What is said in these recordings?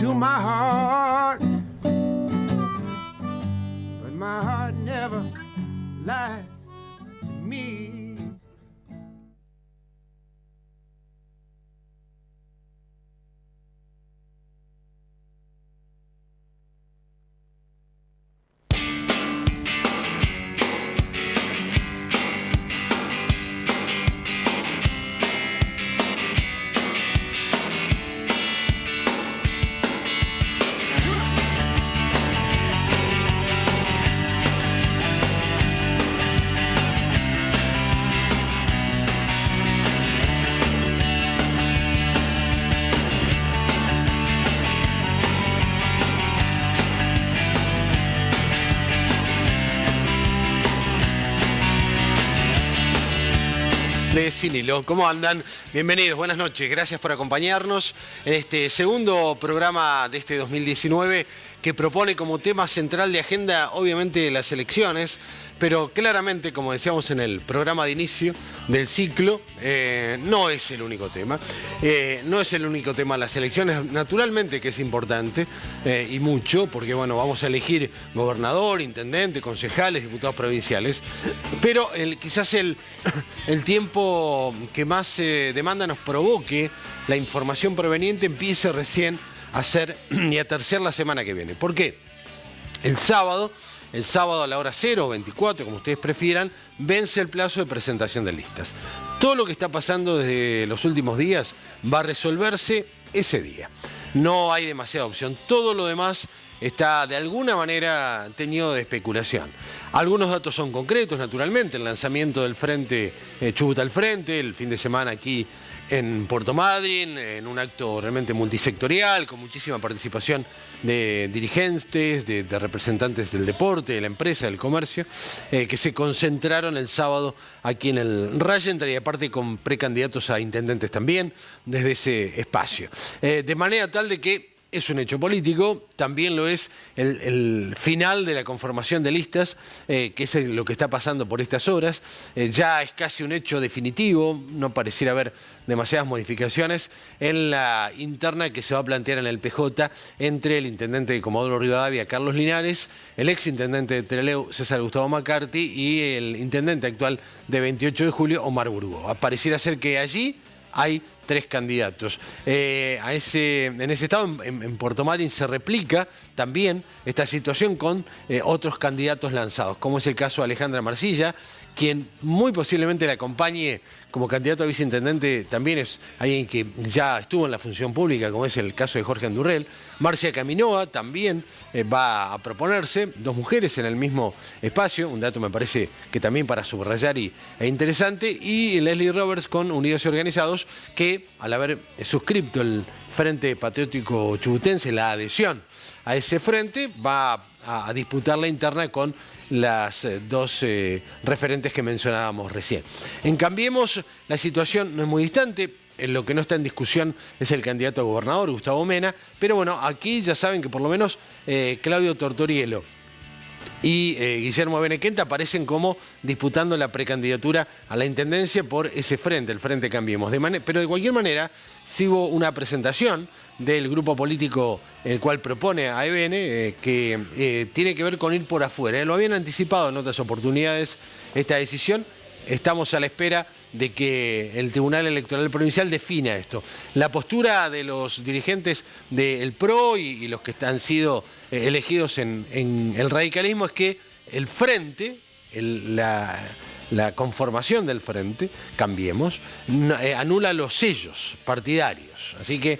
to my heart, but my heart never lies to me. De Sin Hilo. ¿Cómo andan? Bienvenidos, buenas noches. Gracias por acompañarnos en este segundo programa de este 2019 que propone como tema central de agenda, obviamente, las elecciones, pero claramente, como decíamos en el programa de inicio del ciclo, no es el único tema. No es el único tema las elecciones, naturalmente que es importante y mucho, porque bueno, vamos a elegir gobernador, intendente, concejales, diputados provinciales, pero quizás el tiempo que más demanda nos provoque la información proveniente empiece recién a ser y a terciar la semana que viene. ¿Por qué? El sábado a la hora 0 o 24, como ustedes prefieran, vence el plazo de presentación de listas. Todo lo que está pasando desde los últimos días va a resolverse ese día. No hay demasiada opción. Todo lo demás está de alguna manera teñido de especulación. Algunos datos son concretos, naturalmente. El lanzamiento del Frente Chubut al Frente, el fin de semana aquí en Puerto Madryn, en un acto realmente multisectorial, con muchísima participación de dirigentes, de representantes del deporte, de la empresa, del comercio, que se concentraron el sábado aquí en el Rallentry, y aparte con precandidatos a intendentes también, desde ese espacio. De manera tal de que es un hecho político, también lo es el final de la conformación de listas, que es lo que está pasando por estas horas. Ya es casi un hecho definitivo, no pareciera haber demasiadas modificaciones en la interna que se va a plantear en el PJ entre el intendente de Comodoro Rivadavia, Carlos Linares, el ex intendente de Trelew, César Gustavo McCarthy, y el intendente actual de 28 de julio, Omar Burgó. Pareciera ser que allí hay 3 candidatos. En ese estado, en Puerto Madryn, se replica también esta situación con otros candidatos lanzados, como es el caso de Alejandra Marcilla, quien muy posiblemente la acompañe como candidato a viceintendente. También es alguien que ya estuvo en la función pública, como es el caso de Jorge Andurrell. Marcia Caminoa también va a proponerse, 2 mujeres en el mismo espacio, un dato me parece que también para subrayar e interesante, y Leslie Roberts con Unidos y Organizados, que al haber suscripto el Frente Patriótico Chubutense, la adhesión a ese frente, va a disputar la interna con las 2 referentes que mencionábamos recién. En Cambiemos, la situación no es muy distante. Lo que no está en discusión es el candidato a gobernador, Gustavo Mena, pero bueno, aquí ya saben que por lo menos Claudio Tortorielo y Guillermo Benequenta aparecen como disputando la precandidatura a la intendencia por ese frente, el Frente Cambiemos. Pero de cualquier manera, sí hubo una presentación del grupo político el cual propone a EBN, que tiene que ver con ir por afuera. Lo habían anticipado en otras oportunidades esta decisión. Estamos a la espera de que el Tribunal Electoral Provincial defina esto. La postura de los dirigentes del PRO y los que han sido elegidos en el radicalismo es que el frente, la conformación del frente, Cambiemos, anula los sellos partidarios. Así que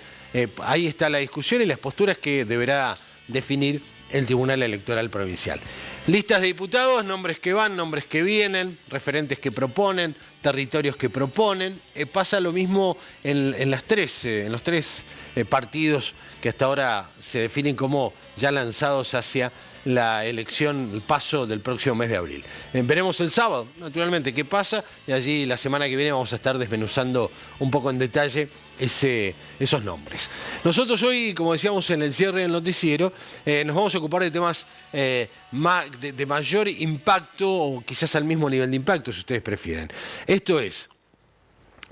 ahí está la discusión y las posturas que deberá definir el Tribunal Electoral Provincial. Listas de diputados, nombres que van, nombres que vienen, referentes que proponen, territorios que proponen. Pasa lo mismo en los 3 partidos que hasta ahora se definen como ya lanzados hacia la elección, el paso del próximo mes de abril. Veremos el sábado, naturalmente, qué pasa, y allí la semana que viene vamos a estar desmenuzando un poco en detalle esos nombres. Nosotros hoy, como decíamos en el cierre del noticiero, nos vamos a ocupar de temas de mayor impacto, o quizás al mismo nivel de impacto, si ustedes prefieren. Esto es,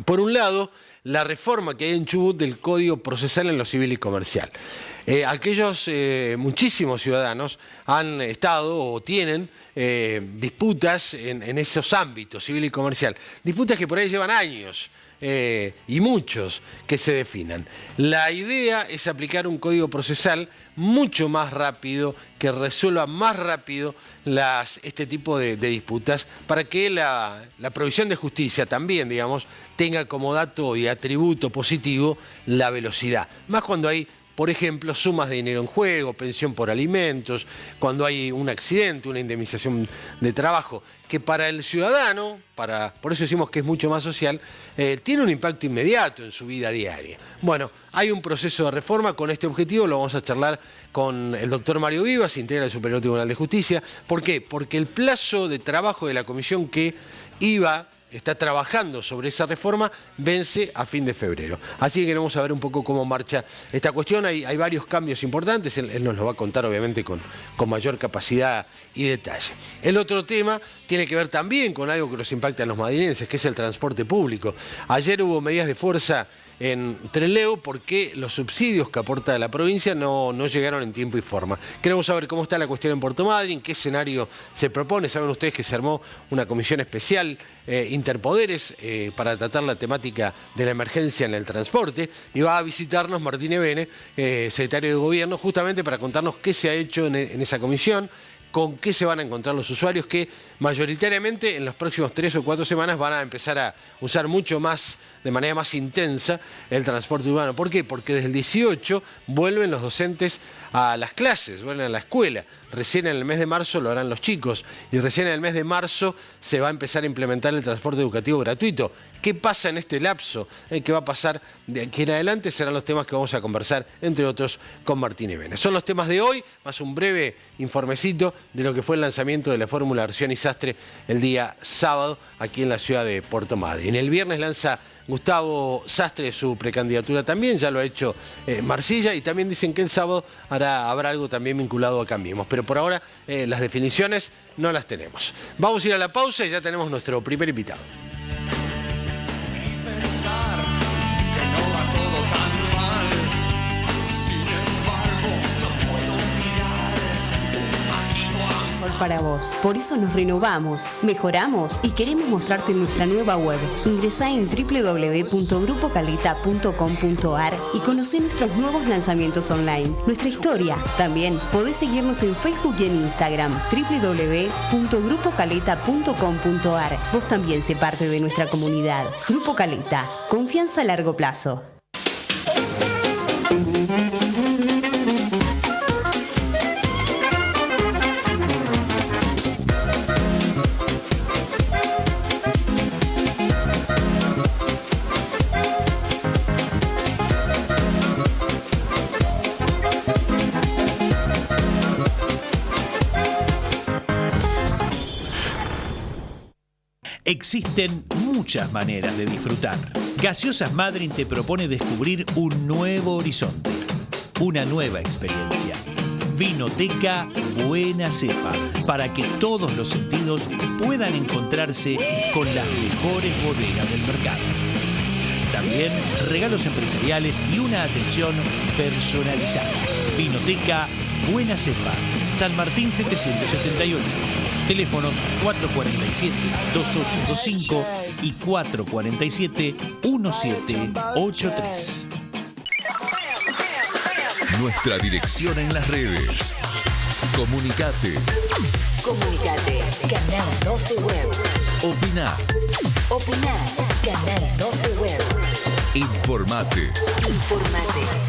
por un lado, la reforma que hay en Chubut del Código Procesal en lo civil y comercial. Muchísimos ciudadanos han estado o tienen disputas en esos ámbitos, civil y comercial. Disputas que por ahí llevan años. Y muchos que se definan. La idea es aplicar un código procesal mucho más rápido, que resuelva más rápido este tipo de disputas, para que la provisión de justicia también, digamos, tenga como dato y atributo positivo la velocidad. Más cuando hay, por ejemplo, sumas de dinero en juego, pensión por alimentos, cuando hay un accidente, una indemnización de trabajo, que para el ciudadano, por eso decimos que es mucho más social, tiene un impacto inmediato en su vida diaria. Bueno, hay un proceso de reforma con este objetivo, lo vamos a charlar con el doctor Mario Vivas, integra el Superior Tribunal de Justicia. ¿Por qué? Porque el plazo de trabajo de la comisión que está trabajando sobre esa reforma, vence a fin de febrero. Así que queremos saber un poco cómo marcha esta cuestión. Hay varios cambios importantes, él nos lo va a contar obviamente con mayor capacidad y detalle. El otro tema tiene que ver también con algo que nos impacta a los madrileños, que es el transporte público. Ayer hubo medidas de fuerza en Trelew porque los subsidios que aporta la provincia no llegaron en tiempo y forma. Queremos saber cómo está la cuestión en Puerto Madryn, qué escenario se propone. Saben ustedes que se armó una comisión especial interpoderes para tratar la temática de la emergencia en el transporte, y va a visitarnos Martín Ebene, secretario de Gobierno, justamente para contarnos qué se ha hecho en esa comisión, con qué se van a encontrar los usuarios que mayoritariamente en las próximas 3 o 4 semanas van a empezar a usar mucho más, de manera más intensa, el transporte urbano. ¿Por qué? Porque desde el 18 vuelven los docentes a las clases, vuelven a la escuela. Recién en el mes de marzo lo harán los chicos, y recién en el mes de marzo se va a empezar a implementar el transporte educativo gratuito. ¿Qué pasa en este lapso? ¿Qué va a pasar de aquí en adelante? Serán los temas que vamos a conversar, entre otros, con Martín Ebene. Son los temas de hoy, más un breve informecito de lo que fue el lanzamiento de la fórmula Arción y Sastre el día sábado aquí en la ciudad de Puerto Madryn. El viernes lanza Gustavo Sastre su precandidatura también, ya lo ha hecho Marcilla, y también dicen que el sábado habrá algo también vinculado a Cambiemos. Pero por ahora las definiciones no las tenemos. Vamos a ir a la pausa y ya tenemos nuestro primer invitado. Para vos. Por eso nos renovamos, mejoramos y queremos mostrarte nuestra nueva web. Ingresá en www.grupocaleta.com.ar y conocé nuestros nuevos lanzamientos online, nuestra historia. También podés seguirnos en Facebook y en Instagram, www.grupocaleta.com.ar. Vos también sé parte de nuestra comunidad. Grupo Caleta, confianza a largo plazo. Existen muchas maneras de disfrutar. Gaseosas Madryn te propone descubrir un nuevo horizonte, una nueva experiencia. Vinoteca Buena Cepa, para que todos los sentidos puedan encontrarse con las mejores bodegas del mercado. También regalos empresariales y una atención personalizada. Vinoteca Buena Cepa, San Martín 778. Teléfonos 447-2825 y 447-1783. Nuestra dirección en las redes. Comunicate. Canal 12 Web. Opina. Canal 12 Web. Informate.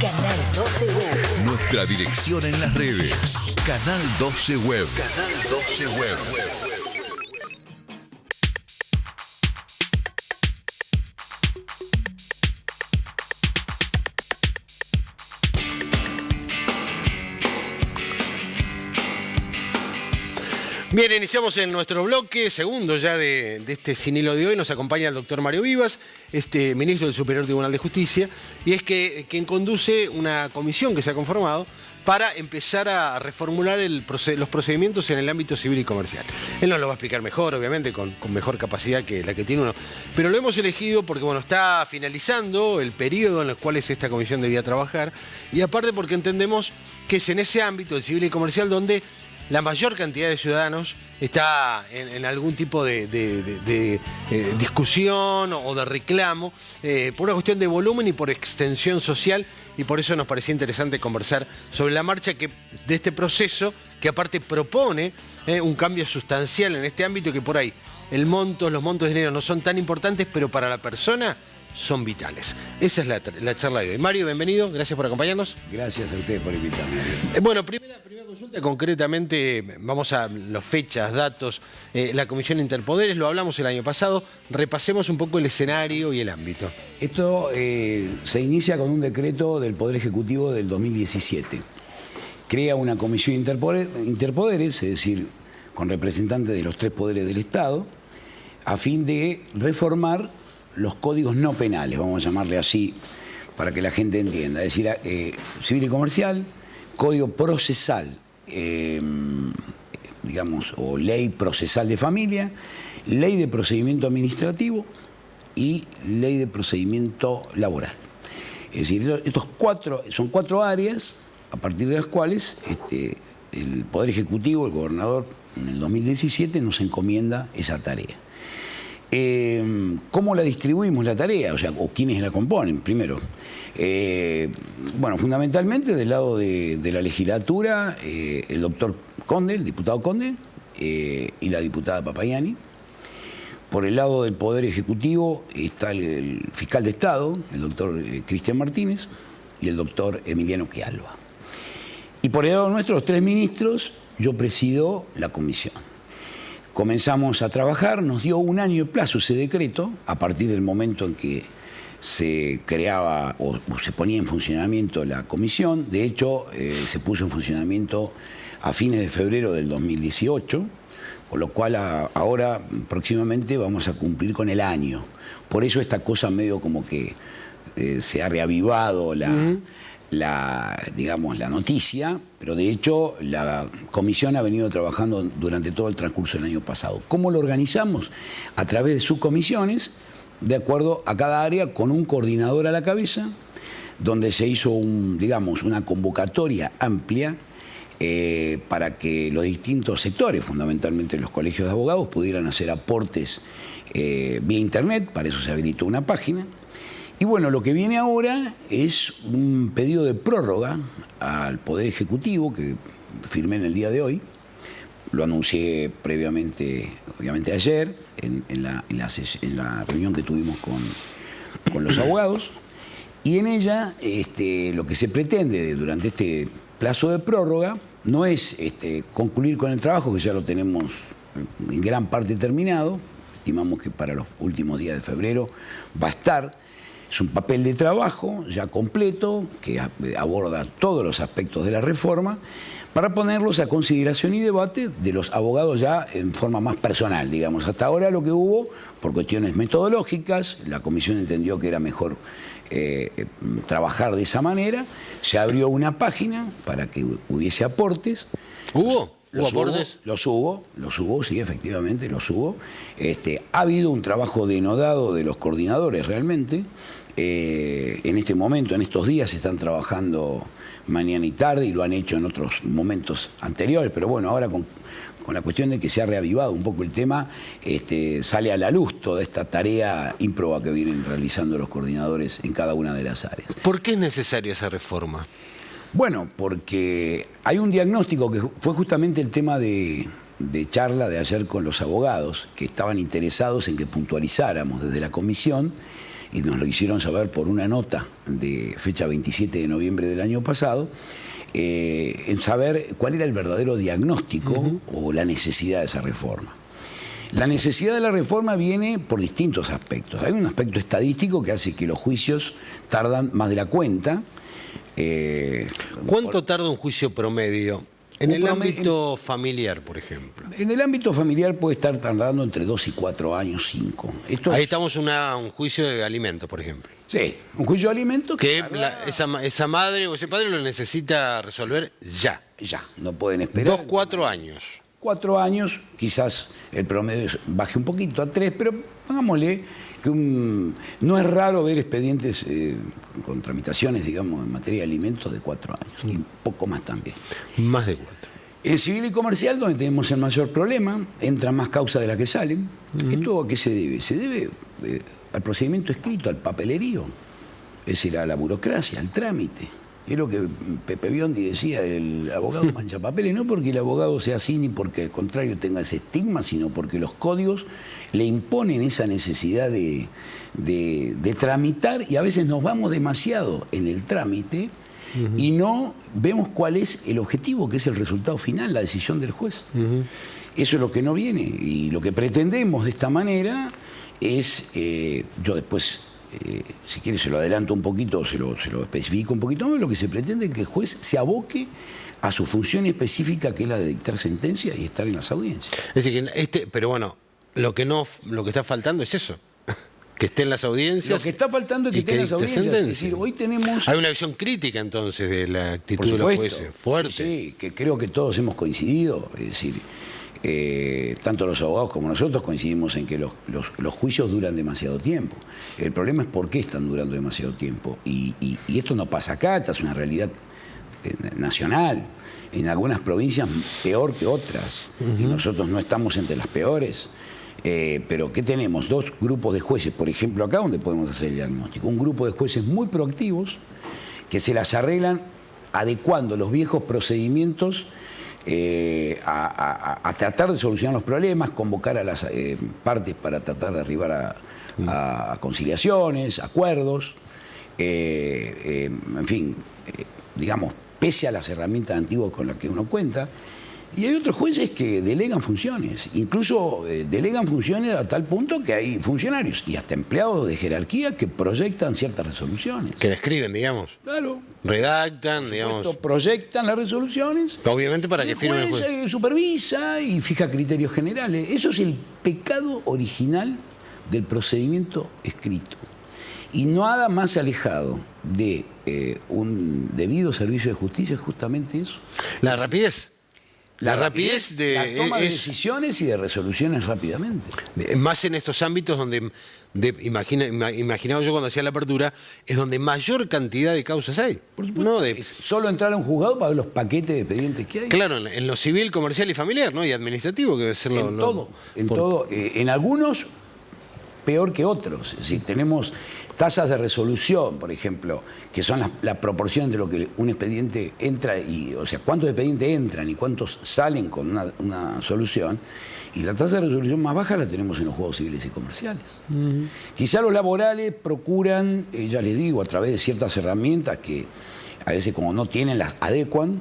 Canal 12 Web. Nuestra dirección en las redes. Canal 12 Web. Canal 12 Web. Bien, iniciamos en nuestro bloque, segundo ya de este Sin Hilo de hoy. Nos acompaña el doctor Mario Vivas, ministro del Superior Tribunal de Justicia, y es quien conduce una comisión que se ha conformado para empezar a reformular los procedimientos en el ámbito civil y comercial. Él nos lo va a explicar mejor, obviamente, con mejor capacidad que la que tiene uno. Pero lo hemos elegido porque, bueno, está finalizando el periodo en el cual esta comisión debía trabajar, y aparte porque entendemos que es en ese ámbito, el civil y comercial, donde la mayor cantidad de ciudadanos está en algún tipo de discusión o de reclamo por una cuestión de volumen y por extensión social, y por eso nos parecía interesante conversar sobre la marcha de este proceso que aparte propone un cambio sustancial en este ámbito, que por ahí los montos de dinero no son tan importantes, pero para la persona son vitales. Esa es la charla de hoy. Mario, bienvenido, gracias por acompañarnos. Gracias a ustedes por invitarme. Bueno, primera consulta, concretamente, vamos a las fechas, datos, la Comisión Interpoderes, lo hablamos el año pasado, repasemos un poco el escenario y el ámbito. Esto se inicia con un decreto del Poder Ejecutivo del 2017. Crea una Comisión Interpoderes, es decir, con representantes de los tres poderes del Estado, a fin de reformar los códigos no penales, vamos a llamarle así para que la gente entienda, es decir, civil y comercial, código procesal, digamos, o ley procesal de familia, ley de procedimiento administrativo y ley de procedimiento laboral. Es decir, son cuatro áreas a partir de las cuales el Poder Ejecutivo, el gobernador, en el 2017 nos encomienda esa tarea. ¿Cómo la distribuimos la tarea? O sea, o quiénes la componen, primero. Bueno, fundamentalmente del lado de la legislatura, el doctor Conde, el diputado Conde, y la diputada Papayani. Por el lado del Poder Ejecutivo está el fiscal de Estado, el doctor Cristian Martínez, y el doctor Emiliano Quialba. Y por el lado nuestro, los tres ministros, yo presido la comisión. Comenzamos a trabajar, nos dio un año de plazo ese decreto, a partir del momento en que se creaba o se ponía en funcionamiento la comisión. De hecho, se puso en funcionamiento a fines de febrero del 2018, con lo cual ahora próximamente vamos a cumplir con el año. Por eso esta cosa medio como que se ha reavivado digamos, la noticia, pero de hecho la comisión ha venido trabajando durante todo el transcurso del año pasado. ¿Cómo lo organizamos? A través de subcomisiones, de acuerdo a cada área, con un coordinador a la cabeza, donde se hizo una convocatoria amplia para que los distintos sectores, fundamentalmente los colegios de abogados, pudieran hacer aportes vía internet. Para eso se habilitó una página. Y bueno, lo que viene ahora es un pedido de prórroga al Poder Ejecutivo que firmé en el día de hoy. Lo anuncié previamente, obviamente ayer, en la reunión que tuvimos con los abogados. Y en ella lo que se pretende durante este plazo de prórroga no es concluir con el trabajo, que ya lo tenemos en gran parte terminado. Estimamos que para los últimos días de febrero va a estar. Es un papel de trabajo ya completo que aborda todos los aspectos de la reforma para ponerlos a consideración y debate de los abogados ya en forma más personal, digamos. Hasta ahora lo que hubo, por cuestiones metodológicas, la comisión entendió que era mejor trabajar de esa manera, se abrió una página para que hubiese aportes. ¿Hubo aportes? Los hubo, sí, efectivamente, los hubo. Ha habido un trabajo denodado de los coordinadores realmente. En este momento, en estos días, están trabajando mañana y tarde y lo han hecho en otros momentos anteriores, pero bueno, ahora con la cuestión de que se ha reavivado un poco el tema, sale a la luz toda esta tarea ímproba que vienen realizando los coordinadores en cada una de las áreas. ¿Por qué es necesaria esa reforma? Bueno, porque hay un diagnóstico que fue justamente el tema de charla de ayer con los abogados, que estaban interesados en que puntualizáramos desde la comisión, y nos lo hicieron saber por una nota de fecha 27 de noviembre del año pasado, en saber cuál era el verdadero diagnóstico o la necesidad de esa reforma. La necesidad de la reforma viene por distintos aspectos. Hay un aspecto estadístico que hace que los juicios tardan más de la cuenta. ¿Cuánto tarda un juicio promedio En Un el promedio- ámbito familiar, por ejemplo. En el ámbito familiar puede estar tardando entre 2 y 4 años, 5. Ahí estamos en un juicio de alimentos, por ejemplo. Sí, un juicio de alimentos Que tarda- esa madre o ese padre lo necesita resolver ya. ya, no pueden esperar. 2, 4 años. 4 años, quizás el promedio baje un poquito a 3, pero pongámosle que no es raro ver expedientes con tramitaciones, digamos, en materia de alimentos de 4 años, y un poco más también. Más de 4. En civil y comercial, donde tenemos el mayor problema, entran más causas de las que salen. ¿Esto a qué se debe? Se debe al procedimiento escrito, al papelerío, es decir, a la burocracia, al trámite. Es lo que Pepe Biondi decía, el abogado mancha papeles, no porque el abogado sea así ni porque al contrario tenga ese estigma, sino porque los códigos le imponen esa necesidad de tramitar, y a veces nos vamos demasiado en el trámite y no vemos cuál es el objetivo, que es el resultado final, la decisión del juez. Eso es lo que no viene, y lo que pretendemos de esta manera es, yo después, si quiere se lo adelanto un poquito, se lo especifico un poquito más, lo que se pretende es que el juez se aboque a su función específica, que es la de dictar sentencia y estar en las audiencias. Es decir, que pero bueno, lo que está faltando es eso. Que esté en las audiencias. Lo que está faltando es que y esté en las dicte audiencias. Es sentencia. decir, hoy tenemos... Hay una visión crítica entonces de la actitud Por de los supuesto, jueces. Fuerte. sí, que creo que todos hemos coincidido, es decir, tanto los abogados como nosotros coincidimos en que los juicios duran demasiado tiempo. El problema es por qué están durando demasiado tiempo. Y esto no pasa acá, esta es una realidad nacional. En algunas provincias peor que otras, y nosotros no estamos entre las peores. Pero ¿qué tenemos? 2 grupos de jueces, por ejemplo, acá donde podemos hacer el diagnóstico. Un grupo de jueces muy proactivos que se las arreglan adecuando los viejos procedimientos a tratar de solucionar los problemas, convocar a las partes para tratar de arribar a conciliaciones, acuerdos, en fin, digamos, pese a las herramientas antiguas con las que uno cuenta. Y hay otros jueces que delegan funciones, incluso delegan funciones a tal punto que hay funcionarios y hasta empleados de jerarquía que proyectan ciertas resoluciones. Que la escriben, digamos. Claro. Redactan, digamos. Proyectan las resoluciones. Obviamente para que El firme el juez juez. supervisa y fija criterios generales. Eso es el pecado original del procedimiento escrito. Y nada más alejado de un debido servicio de justicia es justamente eso. La rapidez. La rapidez de... La toma de decisiones y de resoluciones rápidamente. Más en estos ámbitos donde, imaginaba yo cuando hacía la apertura, es donde mayor cantidad de causas hay. Por supuesto, ¿No? es solo entrar a un juzgado para ver los paquetes de expedientes que hay. Claro, en lo civil, comercial y familiar, ¿no? Y administrativo, que debe ser lo... En todo, en todo. En algunos peor que otros. Es decir, tenemos tasas de resolución, por ejemplo, que son la proporción de lo que un expediente entra, o sea, cuántos expedientes entran y cuántos salen con una solución, y la tasa de resolución más baja la tenemos en los juzgados civiles y comerciales. Quizá los laborales procuran, ya les digo, a través de ciertas herramientas que a veces como no tienen las adecuan,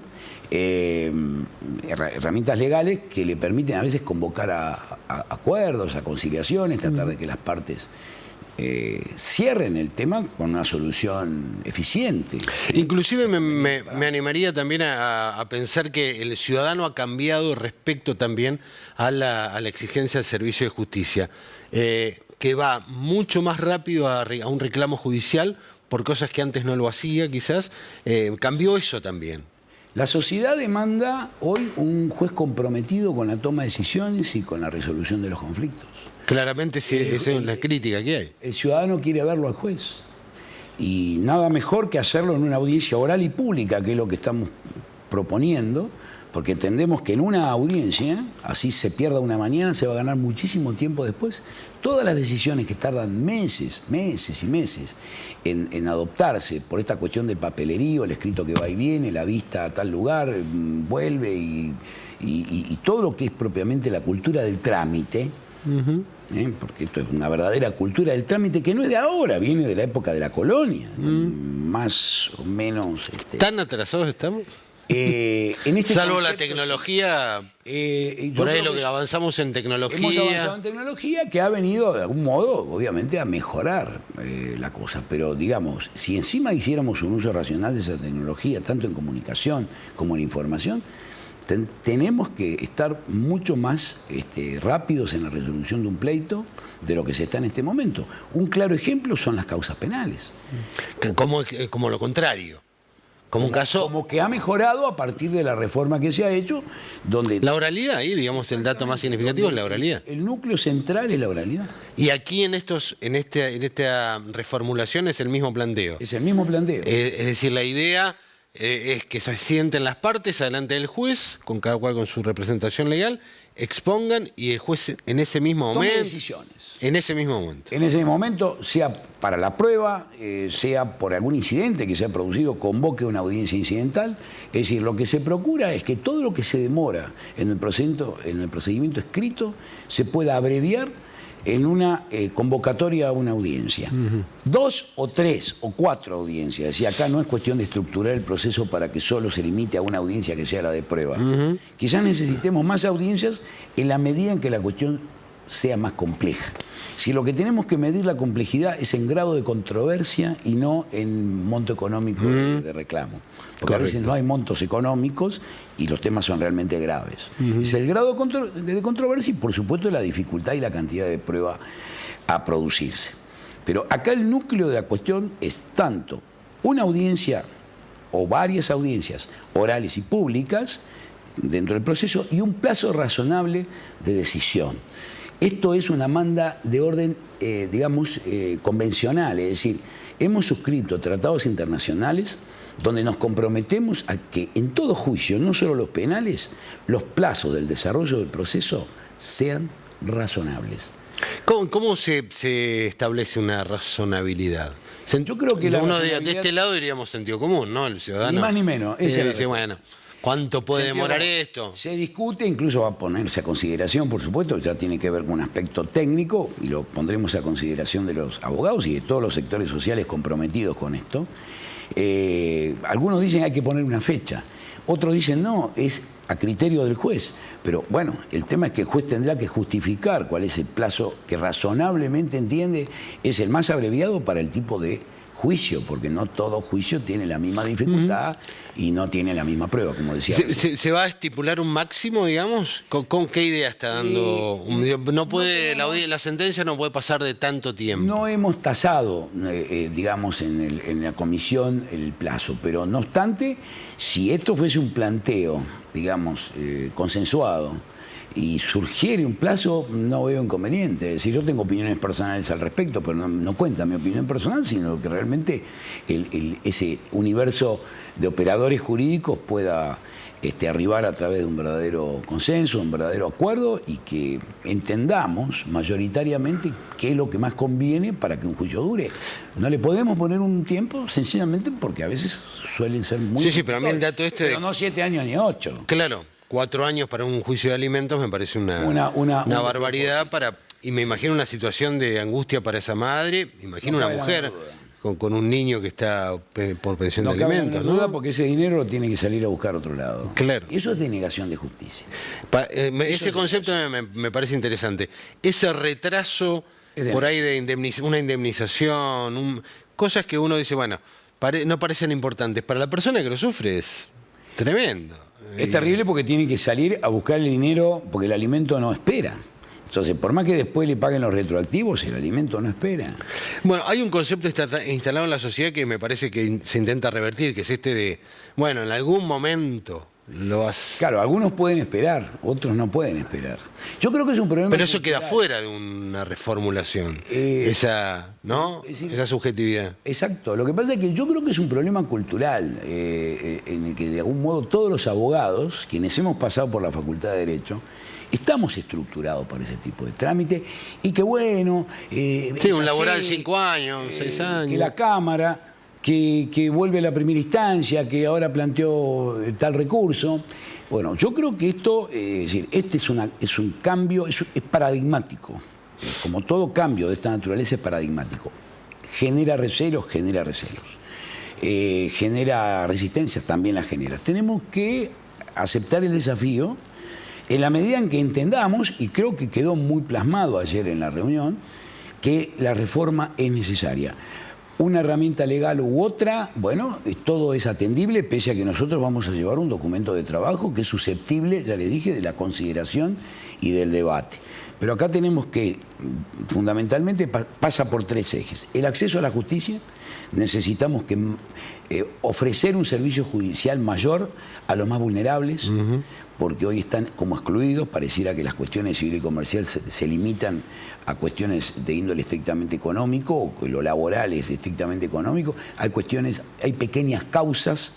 herramientas legales que le permiten a veces convocar a acuerdos, a conciliaciones, tratar de que las partes cierren el tema con una solución eficiente. Inclusive me animaría también a pensar que el ciudadano ha cambiado respecto también a la exigencia del servicio de justicia, que va mucho más rápido a un reclamo judicial por cosas que antes no lo hacía, quizás. Cambió eso también. La sociedad demanda hoy un juez comprometido con la toma de decisiones y con la resolución de los conflictos. Claramente esa es la crítica que hay. El ciudadano quiere verlo al juez. Y nada mejor que hacerlo en una audiencia oral y pública, que es lo que estamos proponiendo, porque entendemos que en una audiencia, así se pierda una mañana, se va a ganar muchísimo tiempo después. Todas las decisiones que tardan meses y meses en adoptarse por esta cuestión del papelerío, el escrito que va y viene, la vista a tal lugar, vuelve y todo lo que es propiamente la cultura del trámite, porque esto es una verdadera cultura del trámite que no es de ahora, viene de la época de la colonia, más o menos... ¿Tan atrasados estamos? En este salvo la concepto, tecnología, yo por ahí creo lo que avanzamos en tecnología. Hemos avanzado en tecnología que ha venido de algún modo, obviamente, a mejorar la cosa. Pero digamos, si encima hiciéramos un uso racional de esa tecnología, tanto en comunicación como en información, tenemos que estar mucho más rápidos en la resolución de un pleito de lo que se está en este momento. Un claro ejemplo son las causas penales. Como lo contrario. Como un caso... Como que ha mejorado a partir de la reforma que se ha hecho, donde... La oralidad, ahí, digamos, el dato más significativo es la oralidad. El núcleo central es la oralidad. Y aquí en esta reformulación es el mismo planteo. Es el mismo planteo. Es decir, la idea es que se sienten las partes adelante del juez, con cada cual con su representación legal, expongan y el juez en ese mismo Tome momento... decisiones. En ese mismo momento. En ese momento, sea para la prueba, sea por algún incidente que se ha producido, convoque una audiencia incidental. Es decir, lo que se procura es que todo lo que se demora en el procedimiento escrito se pueda abreviar en una convocatoria a una audiencia. 2 o 3 o 4 audiencias. Es decir, acá no es cuestión de estructurar el proceso para que solo se limite a una audiencia que sea la de prueba. Quizás necesitemos más audiencias en la medida en que la cuestión sea más compleja. Si lo que tenemos que medir la complejidad es en grado de controversia y no en monto económico de reclamo. Porque a veces no hay montos económicos y los temas son realmente graves. Es el grado de controversia y por supuesto la dificultad y la cantidad de prueba a producirse. Pero acá el núcleo de la cuestión es tanto una audiencia o varias audiencias orales y públicas dentro del proceso y un plazo razonable de decisión. Esto es una manda de orden, convencional, es decir, hemos suscrito tratados internacionales donde nos comprometemos a que en todo juicio, no solo los penales, los plazos del desarrollo del proceso sean razonables. ¿Cómo se establece una razonabilidad? Yo creo que de este lado diríamos sentido común, ¿no? El ciudadano. Ni más ni menos. Dice, bueno, ¿cuánto puede demorar esto? Se discute, incluso va a ponerse a consideración, por supuesto, ya tiene que ver con un aspecto técnico y lo pondremos a consideración de los abogados y de todos los sectores sociales comprometidos con esto. Algunos dicen hay que poner una fecha, otros dicen no, es a criterio del juez. Pero bueno, el tema es que el juez tendrá que justificar cuál es el plazo que razonablemente entiende es el más abreviado para el tipo de juicio, porque no todo juicio tiene la misma dificultad y no tiene la misma prueba, como decía. ¿Se va a estipular un máximo, digamos? ¿Con qué idea está dando? No puede, la sentencia no puede pasar de tanto tiempo. No hemos tasado, digamos, en la comisión el plazo, pero no obstante, si esto fuese un planteo, digamos, consensuado, y surgiere un plazo, no veo inconveniente. Es decir, yo tengo opiniones personales al respecto, pero no cuenta mi opinión personal, sino que realmente ese universo de operadores jurídicos pueda arribar a través de un verdadero consenso, un verdadero acuerdo y que entendamos mayoritariamente qué es lo que más conviene para que un juicio dure. No le podemos poner un tiempo sencillamente porque a veces suelen ser muy... Sí, pero a mí el dato pero no 7 años ni 8. Claro. 4 años para un juicio de alimentos me parece una barbaridad y me imagino una situación de angustia para esa madre, imagino una mujer con un niño que está por pensión de alimentos. No duda porque ese dinero lo tiene que salir a buscar a otro lado. Claro. Eso es denegación de justicia. Ese concepto me parece interesante. Ese retraso por ahí de una indemnización, cosas que uno dice, bueno, no parecen importantes. Para la persona que lo sufre es tremendo. Es terrible porque tiene que salir a buscar el dinero porque el alimento no espera. Entonces, por más que después le paguen los retroactivos, el alimento no espera. Bueno, hay un concepto instalado en la sociedad que me parece que se intenta revertir, que es de, bueno, en algún momento lo vas... Claro, algunos pueden esperar, otros no pueden esperar. Yo creo que es un problema... Pero eso queda fuera de una reformulación, esa subjetividad. Exacto. Lo que pasa es que yo creo que es un problema cultural en el que de algún modo todos los abogados, quienes hemos pasado por la Facultad de Derecho, estamos estructurados para ese tipo de trámite y que bueno... sí, un laboral 5 años, 6 años. Que la Cámara... Que vuelve a la primera instancia, que ahora planteó tal recurso. Bueno, yo creo que esto, es decir, es un cambio, es paradigmático. Como todo cambio de esta naturaleza es paradigmático. Genera recelos, genera resistencias, también las genera. Tenemos que aceptar el desafío en la medida en que entendamos, y creo que quedó muy plasmado ayer en la reunión, que la reforma es necesaria. una herramienta legal u otra, bueno, todo es atendible, pese a que nosotros vamos a llevar un documento de trabajo que es susceptible, ya les dije, de la consideración y del debate. Pero acá tenemos que, fundamentalmente, pasa por 3 ejes. El acceso a la justicia, necesitamos que ofrecer un servicio judicial mayor a los más vulnerables, porque hoy están como excluidos. Pareciera que las cuestiones civil y comercial se limitan a cuestiones de índole estrictamente económico, o que lo laboral es estrictamente económico. Hay pequeñas causas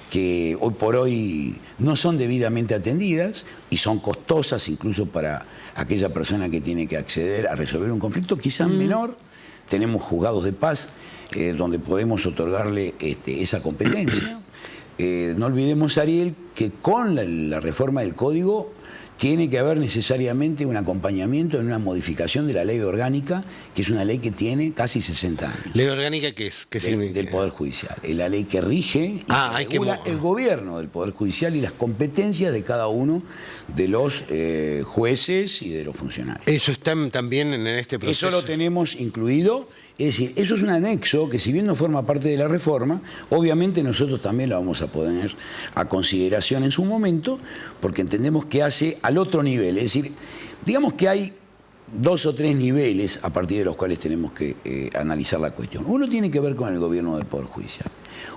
que hoy por hoy no son debidamente atendidas y son costosas incluso para aquella persona que tiene que acceder a resolver un conflicto, quizás menor. Tenemos juzgados de paz donde podemos otorgarle esa competencia. No olvidemos, Ariel, que con la reforma del Código tiene que haber necesariamente un acompañamiento en una modificación de la ley orgánica, que es una ley que tiene casi 60 años. ¿Ley orgánica qué es? ¿Qué significa? Del Poder Judicial. Es la ley que rige y que regula el gobierno del Poder Judicial y las competencias de cada uno de los jueces y de los funcionarios. ¿Eso está también en este proceso? Eso lo tenemos incluido. Es decir, eso es un anexo que, si bien no forma parte de la reforma, obviamente nosotros también lo vamos a poner a consideración en su momento, porque entendemos que hace al otro nivel. Es decir, digamos que hay 2 o 3 niveles a partir de los cuales tenemos que analizar la cuestión. Uno tiene que ver con el gobierno del Poder Judicial.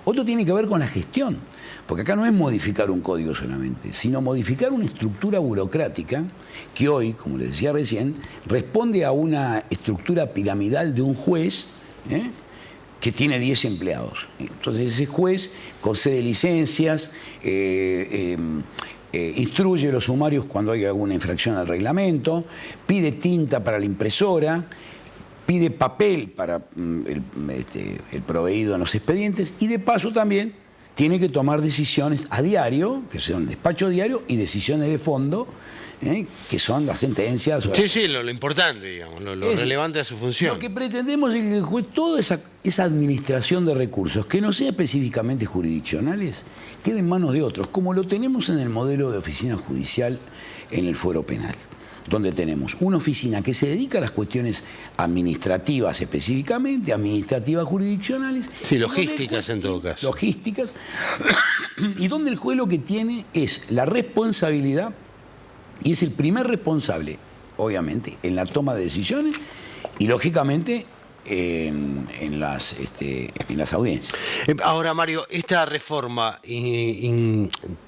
Otro tiene que ver con la gestión, porque acá no es modificar un código solamente, sino modificar una estructura burocrática que hoy, como les decía recién, responde a una estructura piramidal de un juez que tiene 10 empleados. Entonces ese juez concede licencias, instruye los sumarios cuando hay alguna infracción al reglamento, pide tinta para la impresora, pide papel para el proveído en los expedientes, y de paso también tiene que tomar decisiones a diario, que son despacho diario, y decisiones de fondo, que son las sentencias. Sí, lo importante, digamos, lo relevante a su función. Lo que pretendemos es que el juez, toda esa administración de recursos, que no sea específicamente jurisdiccionales, quede en manos de otros, como lo tenemos en el modelo de oficina judicial en el fuero penal, donde tenemos una oficina que se dedica a las cuestiones administrativas específicamente, administrativas jurisdiccionales. Sí, logísticas en todo caso. Logísticas, y donde el juez lo que tiene es la responsabilidad, y es el primer responsable, obviamente, en la toma de decisiones y, lógicamente, en las audiencias. Ahora, Mario, ¿esta reforma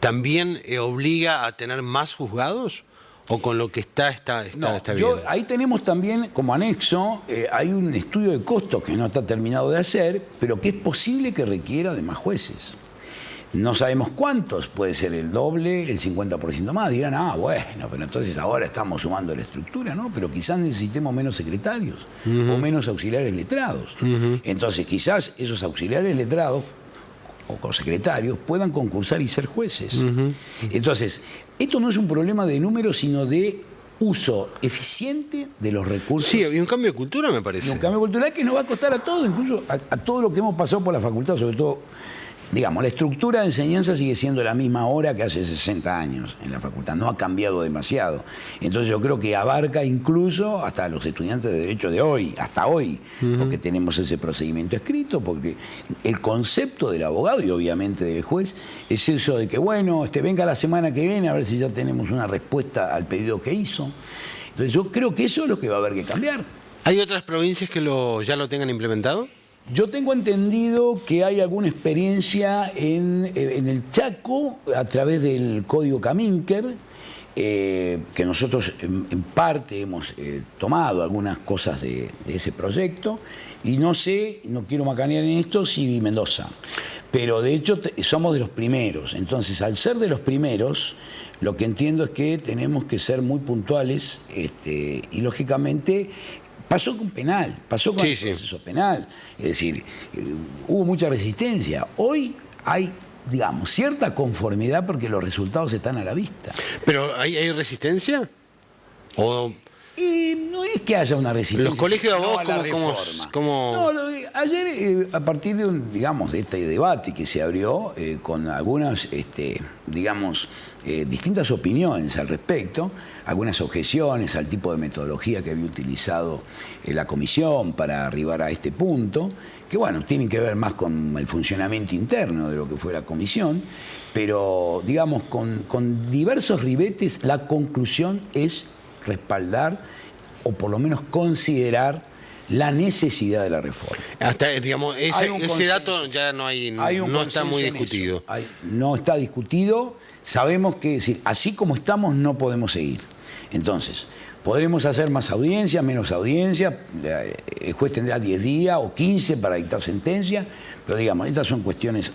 también obliga a tener más juzgados? ¿O con lo que está bien? Ahí tenemos también, como anexo, hay un estudio de costos que no está terminado de hacer, pero que es posible que requiera de más jueces. No sabemos cuántos, puede ser el doble, el 50% más. Dirán, bueno, pero entonces ahora estamos sumando la estructura, ¿no? Pero quizás necesitemos menos secretarios o menos auxiliares letrados. Entonces quizás esos auxiliares letrados o secretarios puedan concursar y ser jueces. Entonces, esto no es un problema de números, sino de uso eficiente de los recursos. Sí, y un cambio de cultura, me parece. Y un cambio cultural que nos va a costar a todos, incluso a todo lo que hemos pasado por la facultad, sobre todo. Digamos, la estructura de enseñanza sigue siendo la misma ahora que hace 60 años en la facultad, no ha cambiado demasiado. Entonces yo creo que abarca incluso hasta los estudiantes de Derecho de hoy, hasta hoy, porque tenemos ese procedimiento escrito, porque el concepto del abogado y obviamente del juez es eso de que, bueno, venga la semana que viene a ver si ya tenemos una respuesta al pedido que hizo. Entonces yo creo que eso es lo que va a haber que cambiar. ¿Hay otras provincias que ya lo tengan implementado? Yo tengo entendido que hay alguna experiencia en el Chaco a través del Código Caminker, que nosotros en parte hemos tomado algunas cosas de ese proyecto, y no sé, no quiero macanear en esto, si Mendoza, pero de hecho somos de los primeros. Entonces, al ser de los primeros, lo que entiendo es que tenemos que ser muy puntuales y lógicamente pasó con penal, pasó con el proceso penal. Es decir, hubo mucha resistencia. Hoy hay, digamos, cierta conformidad porque los resultados están a la vista. ¿Pero hay resistencia? ¿O Y no es que haya una resistencia. Los colegios de no abogados, a la ¿cómo- reforma. cómo- No, ayer, a partir de de este debate que se abrió con algunas, distintas opiniones al respecto, algunas objeciones al tipo de metodología que había utilizado la comisión para arribar a este punto, que bueno, tienen que ver más con el funcionamiento interno de lo que fue la comisión, pero digamos, con diversos ribetes, la conclusión es respaldar o por lo menos considerar la necesidad de la reforma. Hasta, digamos, Hay un ese consenso. dato ya no hay, Un no está consenso muy en discutido. eso. No está discutido. Sabemos que es decir, así como estamos no podemos seguir. Entonces, podremos hacer más audiencia, menos audiencia. El juez tendrá 10 días o 15 para dictar sentencia. Pero digamos, estas son cuestiones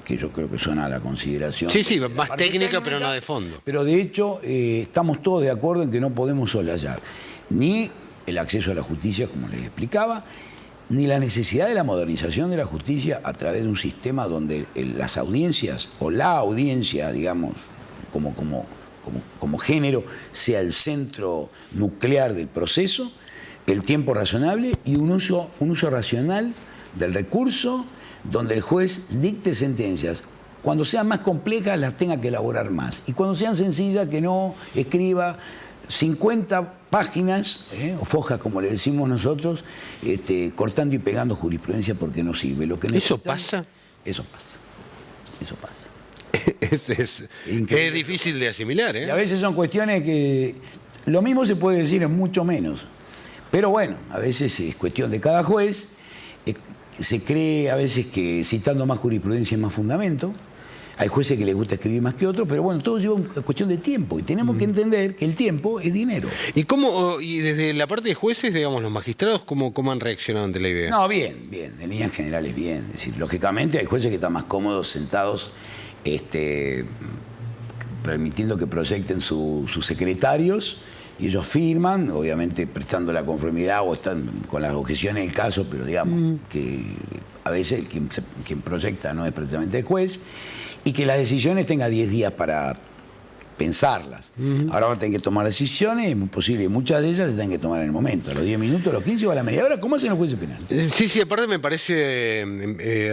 que yo creo que son a la consideración. Sí, sí, de la más parte técnica, pero no de fondo. Pero de hecho, estamos todos de acuerdo en que no podemos soslayar ni el acceso a la justicia, como les explicaba, ni la necesidad de la modernización de la justicia a través de un sistema donde las audiencias, o la audiencia, digamos, como género, sea el centro nuclear del proceso, el tiempo razonable y un uso racional del recurso, donde el juez dicte sentencias. Cuando sean más complejas las tenga que elaborar más. Y cuando sean sencillas que no escriba 50 páginas, o fojas como le decimos nosotros, cortando y pegando jurisprudencia porque no sirve. Lo que ¿Eso necesitamos- pasa? Eso pasa. Eso pasa. Es Increíble. difícil de asimilar, Y a veces son cuestiones que lo mismo se puede decir en mucho menos. Pero bueno, a veces es cuestión de cada juez. Se cree a veces que citando más jurisprudencia es más fundamento. Hay jueces que les gusta escribir más que otros, pero bueno, todo lleva una cuestión de tiempo y tenemos que entender que el tiempo es dinero. Y desde la parte de jueces, digamos, los magistrados, ¿cómo han reaccionado ante la idea? No, bien, en líneas generales bien. Es decir, lógicamente hay jueces que están más cómodos sentados, permitiendo que proyecten sus secretarios y ellos firman, obviamente prestando la conformidad o están con las objeciones del caso, pero digamos que a veces quien proyecta no es precisamente el juez, y que las decisiones tenga 10 días para pensarlas. Ahora van a tener que tomar decisiones, es muy posible, y muchas de ellas se tienen que tomar en el momento, a los 10 minutos, a los 15 o a la media hora, ¿cómo hacen los jueces penales? Sí, aparte me parece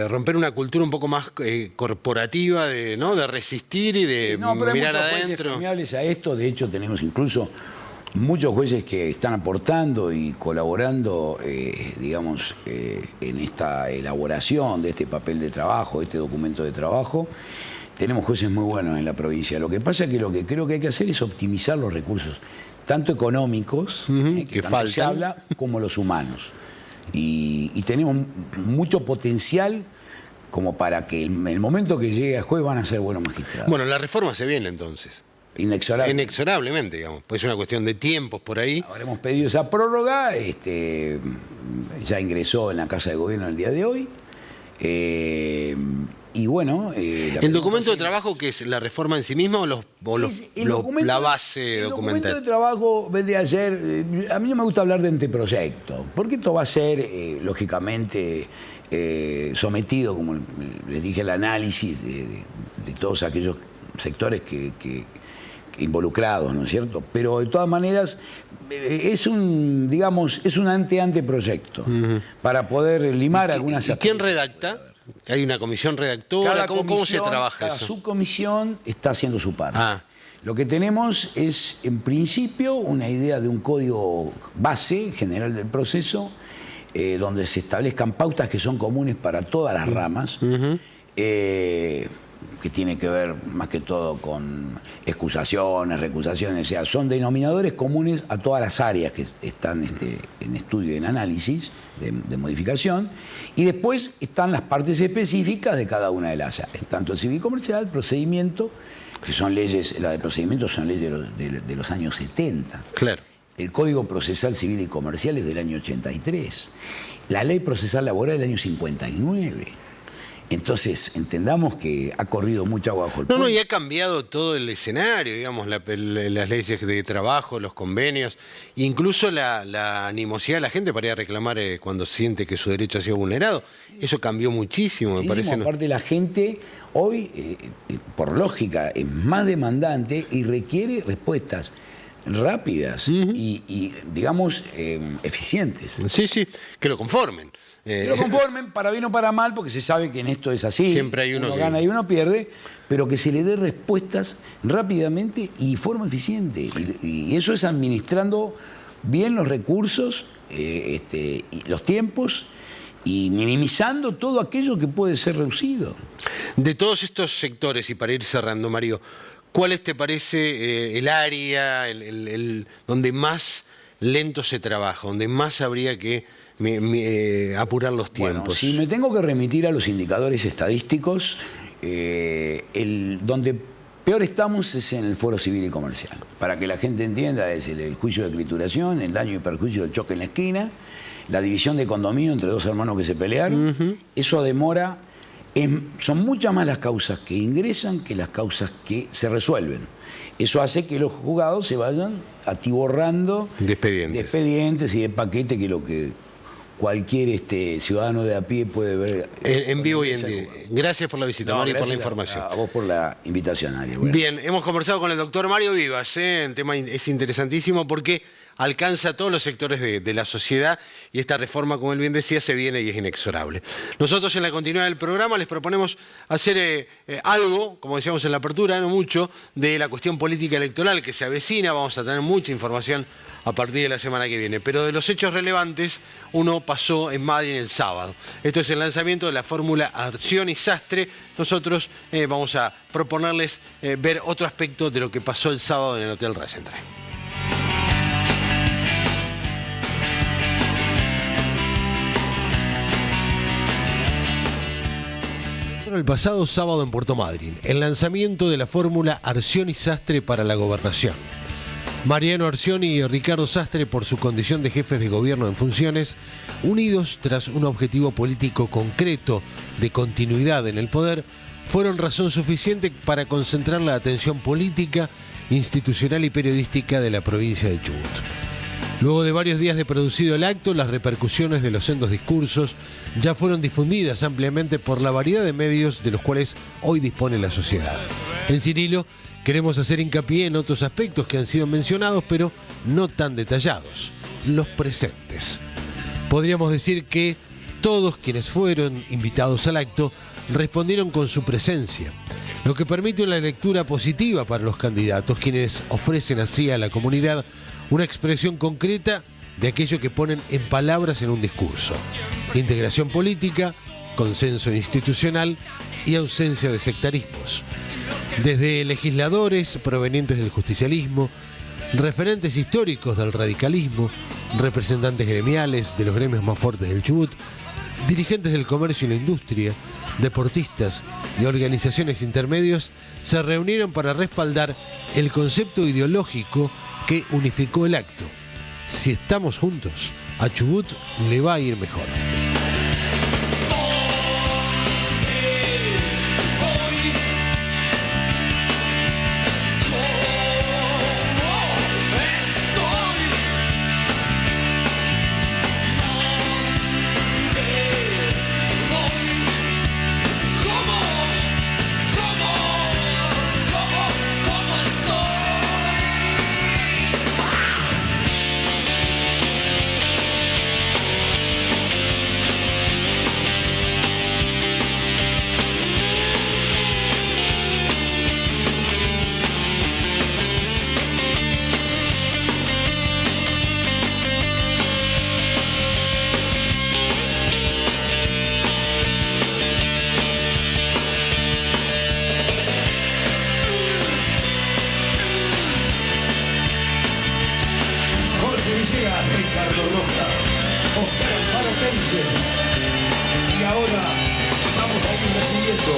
romper una cultura un poco más corporativa de resistir y de No, pero hay mirar muchos jueces adentro. permeables a esto. De hecho, tenemos incluso muchos jueces que están aportando y colaborando, en esta elaboración de este papel de trabajo, este documento de trabajo. Tenemos jueces muy buenos en la provincia. Lo que pasa es que lo que creo que hay que hacer es optimizar los recursos, tanto económicos, que tanto faltan, se habla, como los humanos. Y tenemos mucho potencial como para que en el momento que llegue a juez van a ser buenos magistrados. Bueno, la reforma se viene entonces. Inexorable. Inexorablemente, digamos. Pues es una cuestión de tiempos por ahí. Ahora hemos pedido esa prórroga, ya ingresó en la Casa de Gobierno el día de hoy. Y bueno... ¿El documento de trabajo que es la reforma en sí misma o la base el documental? documento de trabajo vendría a ser... a mí no me gusta hablar de anteproyecto, porque esto va a ser, lógicamente, sometido, como les dije, al análisis de todos aquellos sectores que involucrados, ¿no es cierto? Pero de todas maneras es un anteproyecto para poder limar algunas ¿Y quién redacta? ¿Hay una comisión redactora? ¿Cómo se trabaja cada eso? subcomisión está haciendo su parte. Ah. Lo que tenemos es, en principio, una idea de un código base general del proceso, donde se establezcan pautas que son comunes para todas las ramas, que tiene que ver más que todo con excusaciones, recusaciones, o sea, son denominadores comunes a todas las áreas que están en estudio y en análisis de modificación, y después están las partes específicas de cada una de las áreas, tanto el civil comercial, procedimiento, que son leyes, la de procedimiento son leyes de los años 70. Claro. El Código Procesal Civil y Comercial es del año 83. La Ley Procesal Laboral del año 59. Entonces, entendamos que ha corrido mucha agua bajo el puente. Y ha cambiado todo el escenario, digamos, las leyes de trabajo, los convenios, incluso la animosidad de la gente para ir a reclamar cuando siente que su derecho ha sido vulnerado. Eso cambió muchísimo, me parece. Aparte, la gente hoy, por lógica, es más demandante y requiere respuestas rápidas y digamos, eficientes. Sí, que lo conformen. Que lo conformen, para bien o para mal, porque se sabe que en esto es así. Siempre hay uno que gana y uno pierde, pero que se le dé respuestas rápidamente y de forma eficiente. Y eso es administrando bien los recursos, y los tiempos, y minimizando todo aquello que puede ser reducido. De todos estos sectores, y para ir cerrando, Mario, ¿cuál te parece el área donde más lento se trabaja, donde más habría que apurar los tiempos? Bueno, si me tengo que remitir a los indicadores estadísticos, donde peor estamos es en el fuero civil y comercial. Para que la gente entienda, es el juicio de escrituración, el daño y perjuicio del choque en la esquina, la división de condominio entre dos hermanos que se pelearon. Eso demora. Son muchas más las causas que ingresan que las causas que se resuelven. Eso hace que los juzgados se vayan atiborrando de expedientes y de paquete, que es lo que cualquier ciudadano de a pie puede ver en vivo y en directo. Gracias por la visita, Mario, y por la información. A vos por la invitación, Ari. Bien, hemos conversado con el doctor Mario Vivas. El tema es interesantísimo porque alcanza a todos los sectores de la sociedad y esta reforma, como él bien decía, se viene y es inexorable. Nosotros en la continuidad del programa les proponemos hacer algo, como decíamos en la apertura, no mucho, de la cuestión política electoral que se avecina. Vamos a tener mucha información a partir de la semana que viene. Pero de los hechos relevantes, uno pasó en Madrid el sábado. Esto es el lanzamiento de la fórmula Arcioni Sastre. Nosotros vamos a proponerles ver otro aspecto de lo que pasó el sábado en el Hotel Rosenthal. El pasado sábado en Puerto Madryn, el lanzamiento de la fórmula Arcioni Sastre para la gobernación. Mariano Arcioni y Ricardo Sastre, por su condición de jefes de gobierno en funciones, unidos tras un objetivo político concreto de continuidad en el poder, fueron razón suficiente para concentrar la atención política, institucional y periodística de la provincia de Chubut. Luego de varios días de producido el acto, las repercusiones de los sendos discursos ya fueron difundidas ampliamente por la variedad de medios de los cuales hoy dispone la sociedad. En Cirilo, queremos hacer hincapié en otros aspectos que han sido mencionados, pero no tan detallados: los presentes. Podríamos decir que todos quienes fueron invitados al acto respondieron con su presencia, lo que permite una lectura positiva para los candidatos, quienes ofrecen así a la comunidad una expresión concreta de aquello que ponen en palabras en un discurso: integración política, consenso institucional y ausencia de sectarismos. Desde legisladores provenientes del justicialismo, referentes históricos del radicalismo, representantes gremiales de los gremios más fuertes del Chubut, dirigentes del comercio y la industria, deportistas y organizaciones intermedios se reunieron para respaldar el concepto ideológico que unificó el acto: si estamos juntos, a Chubut le va a ir mejor. Y ahora vamos a ir recibiendo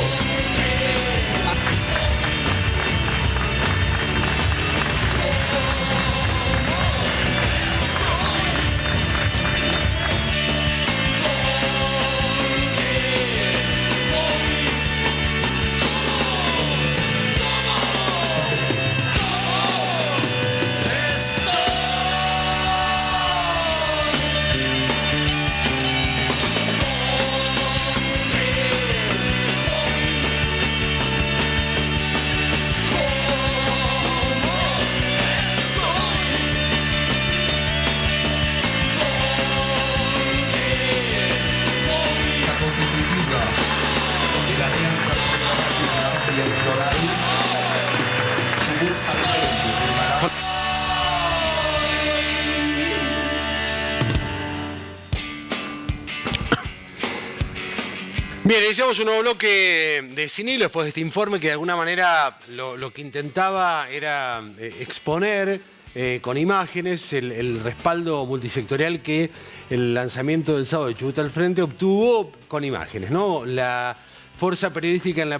bus al frente. Bien, iniciamos un nuevo bloque de Sin Hilo después de este informe que de alguna manera lo que intentaba era exponer con imágenes el respaldo multisectorial que el lanzamiento del sábado de Chubut al Frente obtuvo con imágenes, ¿no? La fuerza periodística en los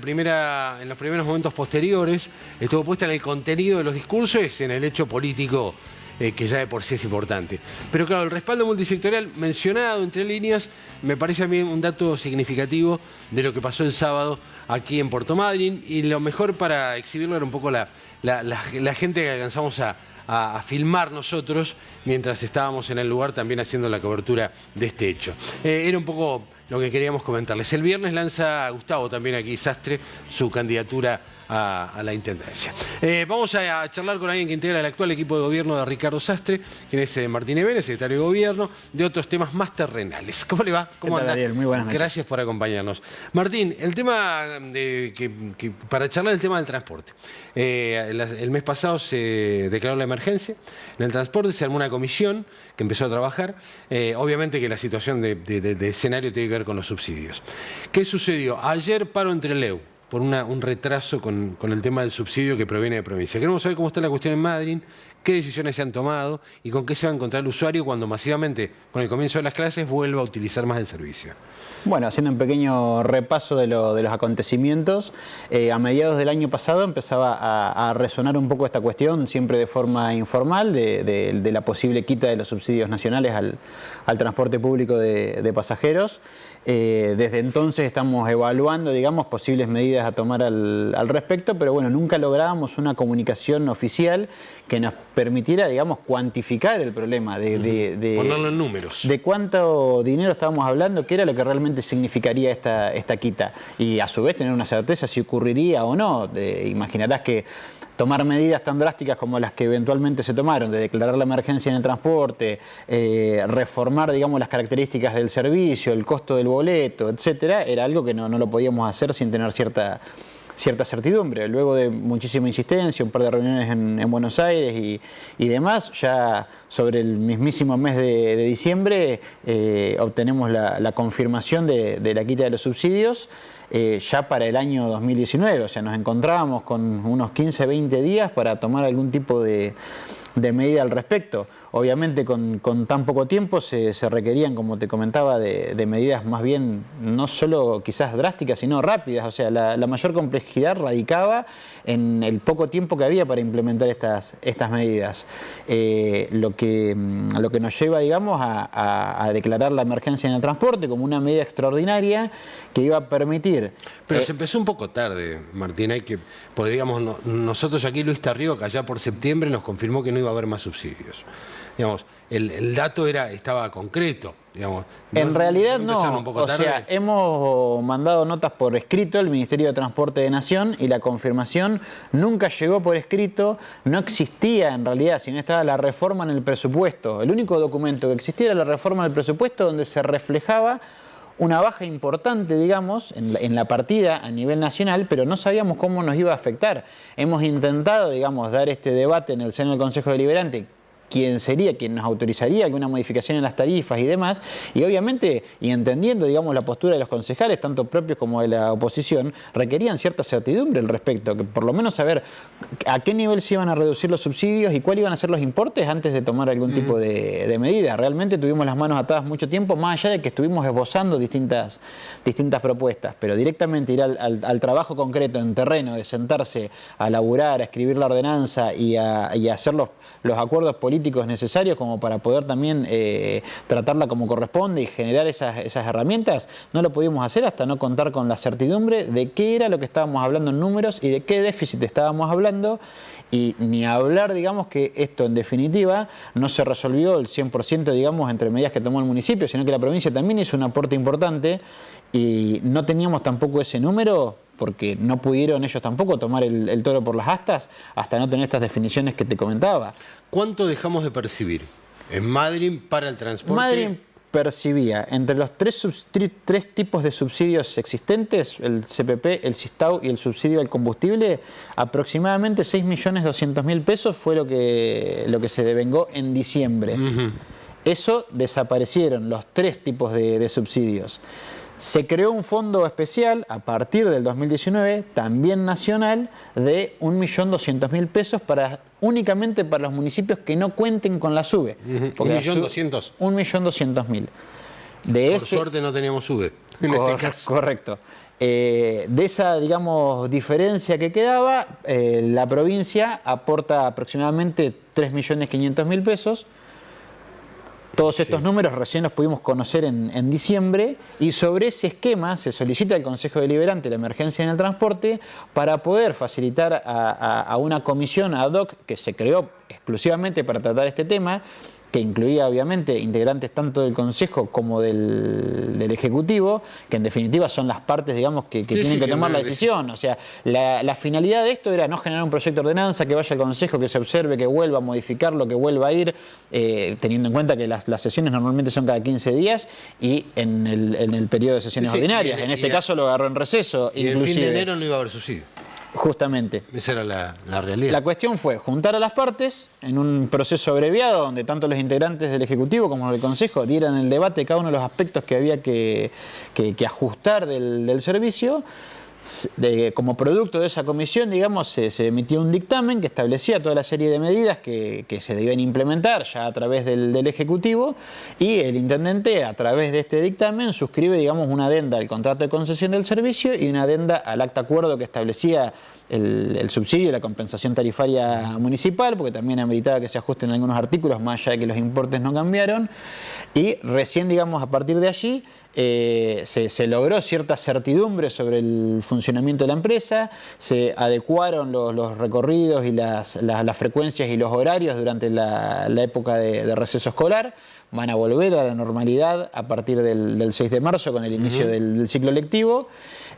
primeros momentos posteriores estuvo puesta en el contenido de los discursos y en el hecho político que ya de por sí es importante. Pero claro, el respaldo multisectorial mencionado entre líneas me parece a mí un dato significativo de lo que pasó el sábado aquí en Puerto Madryn, y lo mejor para exhibirlo era un poco la gente que alcanzamos a filmar nosotros mientras estábamos en el lugar también haciendo la cobertura de este hecho. Era un poco lo que queríamos comentarles. El viernes lanza Gustavo también aquí, Sastre, su candidatura a la intendencia. Vamos a charlar con alguien que integra el actual equipo de gobierno de Ricardo Sastre, quien es Martín Evene, secretario de gobierno, de otros temas más terrenales. ¿Cómo le va? ¿Cómo anda? Ariel? Muy buenas noches. Gracias por acompañarnos. Martín, el tema para charlar el tema del transporte. El mes pasado se declaró la emergencia en el transporte, se armó una comisión que empezó a trabajar. Obviamente que la situación de escenario tiene que ver con los subsidios. ¿Qué sucedió? Ayer paro entre Leu por un retraso con el tema del subsidio que proviene de provincia. Queremos saber cómo está la cuestión en Madryn, qué decisiones se han tomado y con qué se va a encontrar el usuario cuando masivamente, con el comienzo de las clases, vuelva a utilizar más el servicio. Bueno, haciendo un pequeño repaso de los acontecimientos, a mediados del año pasado empezaba a resonar un poco esta cuestión, siempre de forma informal, de la posible quita de los subsidios nacionales al transporte público de pasajeros. Desde entonces estamos evaluando, digamos, posibles medidas a tomar al respecto, pero bueno, nunca lográbamos una comunicación oficial que nos permitiera, digamos, cuantificar el problema, ponerlo en números. De cuánto dinero estábamos hablando, qué era lo que realmente significaría esta quita. Y a su vez tener una certeza si ocurriría o no. Imaginarás que tomar medidas tan drásticas como las que eventualmente se tomaron, de declarar la emergencia en el transporte, reformar, digamos, las características del servicio, el costo del boleto, etcétera, era algo que no lo podíamos hacer sin tener cierta certidumbre. Luego de muchísima insistencia, un par de reuniones en Buenos Aires y demás, ya sobre el mismísimo mes de diciembre obtenemos la confirmación de la quita de los subsidios. Ya para el año 2019, o sea, nos encontrábamos con unos 15, 20 días para tomar algún tipo de medida al respecto. Obviamente con tan poco tiempo se requerían, como te comentaba, de medidas más bien no solo quizás drásticas, sino rápidas. O sea, la mayor complejidad radicaba en el poco tiempo que había para implementar estas medidas. Lo que nos lleva, digamos, a declarar la emergencia en el transporte como una medida extraordinaria que iba a permitir. Pero se empezó un poco tarde, Martín, porque digamos, nosotros aquí Luis Tarrioca, allá por septiembre, nos confirmó que no iba a haber más subsidios. Digamos, el dato estaba concreto. Digamos, en realidad no, o sea, hemos mandado notas por escrito al Ministerio de Transporte de Nación y la confirmación nunca llegó por escrito, no existía en realidad, sino estaba la reforma en el presupuesto. El único documento que existía era la reforma del presupuesto donde se reflejaba una baja importante, digamos, en la partida a nivel nacional, pero no sabíamos cómo nos iba a afectar. Hemos intentado, digamos, dar este debate en el seno del Consejo Deliberante, quién nos autorizaría alguna modificación en las tarifas y demás, y obviamente, y entendiendo, digamos, la postura de los concejales, tanto propios como de la oposición, requerían cierta certidumbre al respecto, que por lo menos saber a qué nivel se iban a reducir los subsidios y cuáles iban a ser los importes antes de tomar algún tipo de medida. Realmente tuvimos las manos atadas mucho tiempo, más allá de que estuvimos esbozando distintas propuestas, pero directamente ir al trabajo concreto en terreno, de sentarse a laburar, a escribir la ordenanza y a hacer los acuerdos políticos necesarios como para poder también tratarla como corresponde y generar esas herramientas, no lo pudimos hacer hasta no contar con la certidumbre de qué era lo que estábamos hablando en números y de qué déficit estábamos hablando, y ni hablar, digamos, que esto en definitiva no se resolvió el 100%, digamos, entre medidas que tomó el municipio, sino que la provincia también hizo un aporte importante y no teníamos tampoco ese número porque no pudieron ellos tampoco tomar el toro por las astas hasta no tener estas definiciones que te comentaba. ¿Cuánto dejamos de percibir en Madryn para el transporte? percibía entre los tres tipos de subsidios existentes, el CPP, el Sistau y el subsidio al combustible, aproximadamente 6.200.000 pesos fue lo que se devengó en diciembre. Eso desaparecieron los tres tipos de subsidios. Se creó un fondo especial a partir del 2019, también nacional, de 1.200.000 pesos únicamente para los municipios que no cuenten con la SUBE. 1.200.000. 1.200.000. Por suerte no teníamos SUBE en este caso. Correcto. De esa, digamos, diferencia que quedaba, la provincia aporta aproximadamente 3.500.000 pesos. Todos estos números recién los pudimos conocer en diciembre, y sobre ese esquema se solicita al Consejo Deliberante la emergencia en el transporte para poder facilitar a una comisión ad hoc que se creó exclusivamente para tratar este tema, que incluía obviamente integrantes tanto del Consejo como del Ejecutivo, que en definitiva son las partes, digamos, que tienen que tomar la decisión. O sea, la finalidad de esto era no generar un proyecto de ordenanza que vaya al Consejo, que se observe, que vuelva a modificarlo, que vuelva a ir, teniendo en cuenta que las sesiones normalmente son cada 15 días y en el periodo de sesiones ordinarias. En este caso lo agarró en receso. Y el fin de enero no iba a haber subsidio. Justamente. Esa era la realidad. La cuestión fue juntar a las partes en un proceso abreviado donde tanto los integrantes del Ejecutivo como del Consejo dieran el debate de cada uno de los aspectos que había que ajustar del servicio. Como producto de esa comisión, digamos, se emitió un dictamen que establecía toda la serie de medidas que se debían implementar ya a través del Ejecutivo, y el intendente, a través de este dictamen, suscribe, digamos, una adenda al contrato de concesión del servicio y una adenda al acta acuerdo que establecía el subsidio y la compensación tarifaria municipal, porque también ameritaba que se ajusten algunos artículos, más allá de que los importes no cambiaron. Y recién, digamos, a partir de allí se logró cierta certidumbre sobre el funcionamiento de la empresa, se adecuaron los recorridos y las frecuencias y los horarios durante la época de receso escolar. Van a volver a la normalidad a partir del 6 de marzo con el inicio del ciclo lectivo.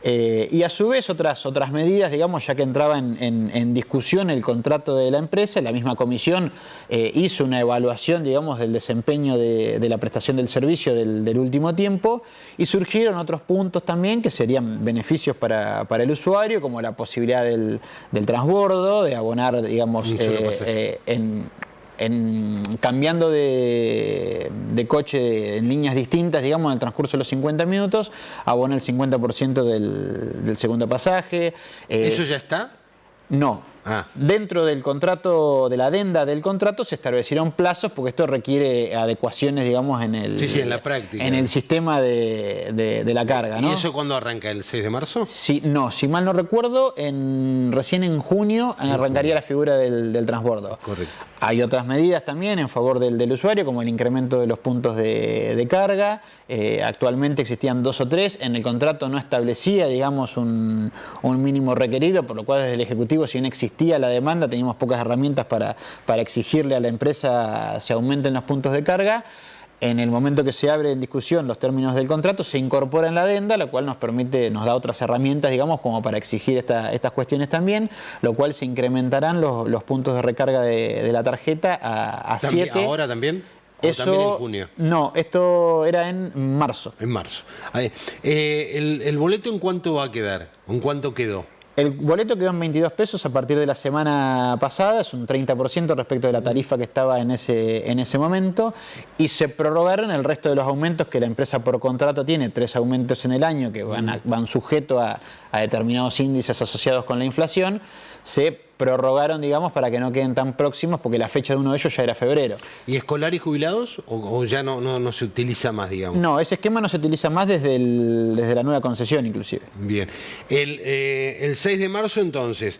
Y a su vez otras medidas, digamos, ya que entraba en discusión el contrato de la empresa, la misma comisión hizo una evaluación, digamos, del desempeño de la prestación del servicio del último tiempo, y surgieron otros puntos también que serían beneficios para el usuario, como la posibilidad del transbordo, de abonar, digamos, cambiando de coche en líneas distintas, digamos, en el transcurso de los 50 minutos, abona el 50% del segundo pasaje. ¿Eso ya está? No. Dentro del contrato, de la adenda del contrato, se establecieron plazos, porque esto requiere adecuaciones, digamos, en la práctica, en el sistema de la carga, ¿no? ¿Y eso cuándo arranca? ¿El 6 de marzo? Sí, no, si mal no recuerdo, recién en junio arrancaría la figura del transbordo. Correcto. Hay otras medidas también en favor del usuario, como el incremento de los puntos de carga. Actualmente existían 2 o 3. En el contrato no establecía, digamos, un mínimo requerido, por lo cual desde el Ejecutivo, si bien existía la demanda, teníamos pocas herramientas para exigirle a la empresa se aumenten los puntos de carga. En el momento que se abre en discusión los términos del contrato, se incorpora en la adenda, lo cual nos da otras herramientas, digamos, como para exigir estas cuestiones también, lo cual se incrementarán los puntos de recarga de la tarjeta a 7. ¿Ahora también? Eso, ¿también en junio? No, esto era en marzo. En marzo. ¿El boleto en cuánto va a quedar? ¿En cuánto quedó? El boleto quedó en 22 pesos a partir de la semana pasada, es un 30% respecto de la tarifa que estaba en ese momento, y se prorrogaron el resto de los aumentos que la empresa por contrato tiene, 3 aumentos en el año que van sujetos a determinados índices asociados con la inflación. Se prorrogaron, digamos, para que no queden tan próximos, porque la fecha de uno de ellos ya era febrero. ¿Y escolar y jubilados o ya no se utiliza más, digamos? No, ese esquema no se utiliza más desde la nueva concesión, inclusive. Bien. El 6 de marzo, entonces,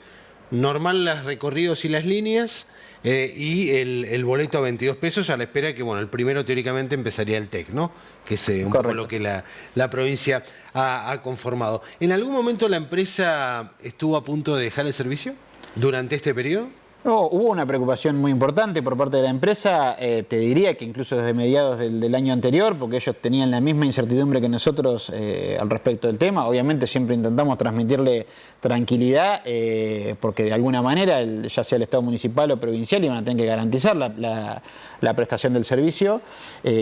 normal los recorridos y las líneas, y el boleto a 22 pesos, a la espera de que, bueno, el primero teóricamente empezaría el TEC, ¿no? Que es un poco lo que la provincia ha conformado. ¿En algún momento la empresa estuvo a punto de dejar el servicio durante este periodo? No, hubo una preocupación muy importante por parte de la empresa, te diría que incluso desde mediados del año anterior, porque ellos tenían la misma incertidumbre que nosotros al respecto del tema. Obviamente siempre intentamos transmitirle tranquilidad, porque de alguna manera, ya sea el Estado municipal o provincial, iban a tener que garantizar la prestación del servicio.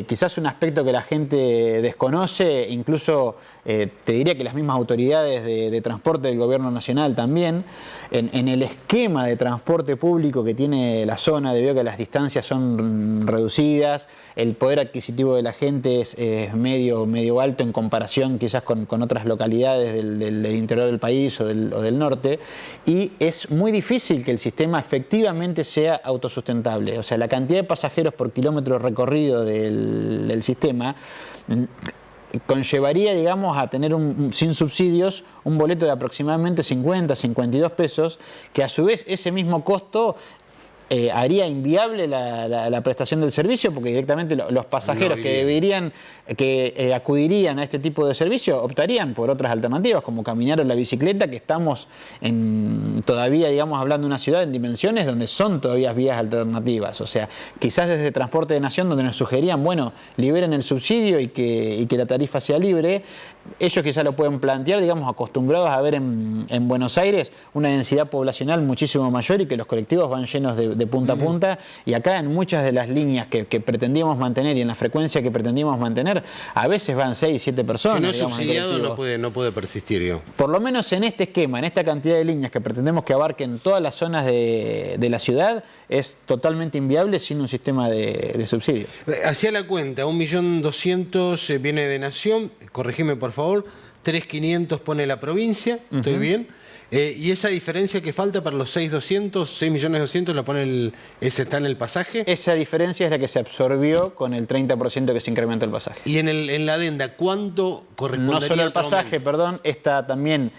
Quizás un aspecto que la gente desconoce, incluso te diría que las mismas autoridades de transporte del gobierno nacional también, en el esquema de transporte público que tiene la zona, debido a que las distancias son reducidas, el poder adquisitivo de la gente es medio alto en comparación quizás con otras localidades del interior del país o del norte, y es muy difícil que el sistema efectivamente sea autosustentable. O sea, la cantidad de pasajeros por kilómetro recorrido del sistema conllevaría, digamos, a tener sin subsidios un boleto de aproximadamente 50, 52 pesos, que a su vez ese mismo costo haría inviable la prestación del servicio, porque directamente los pasajeros que acudirían a este tipo de servicio optarían por otras alternativas, como caminar o la bicicleta, que estamos todavía, digamos, hablando de una ciudad en dimensiones donde son todavía vías alternativas. O sea, quizás desde Transporte de Nación, donde nos sugerían, bueno, liberen el subsidio y que la tarifa sea libre, ellos quizás lo pueden plantear, digamos, acostumbrados a ver en Buenos Aires una densidad poblacional muchísimo mayor y que los colectivos van llenos de punta a punta, y acá en muchas de las líneas que pretendíamos mantener y en la frecuencia que pretendíamos mantener, a veces van 6, 7 personas. Si no es digamos, subsidiado no puede persistir, digamos. Por lo menos en este esquema, en esta cantidad de líneas que pretendemos que abarquen todas las zonas de la ciudad, es totalmente inviable sin un sistema de subsidios. Hacía la cuenta, 1.200.000 viene de Nación, corregime por favor, 3.500 pone la provincia, ¿estoy bien? Y esa diferencia que falta para los 6.200.000 la pone ese está en el pasaje. Esa diferencia es la que se absorbió con el 30% que se incrementó el pasaje. Y en la adenda, ¿cuánto correspondería? No solo el pasaje, perdón, esta también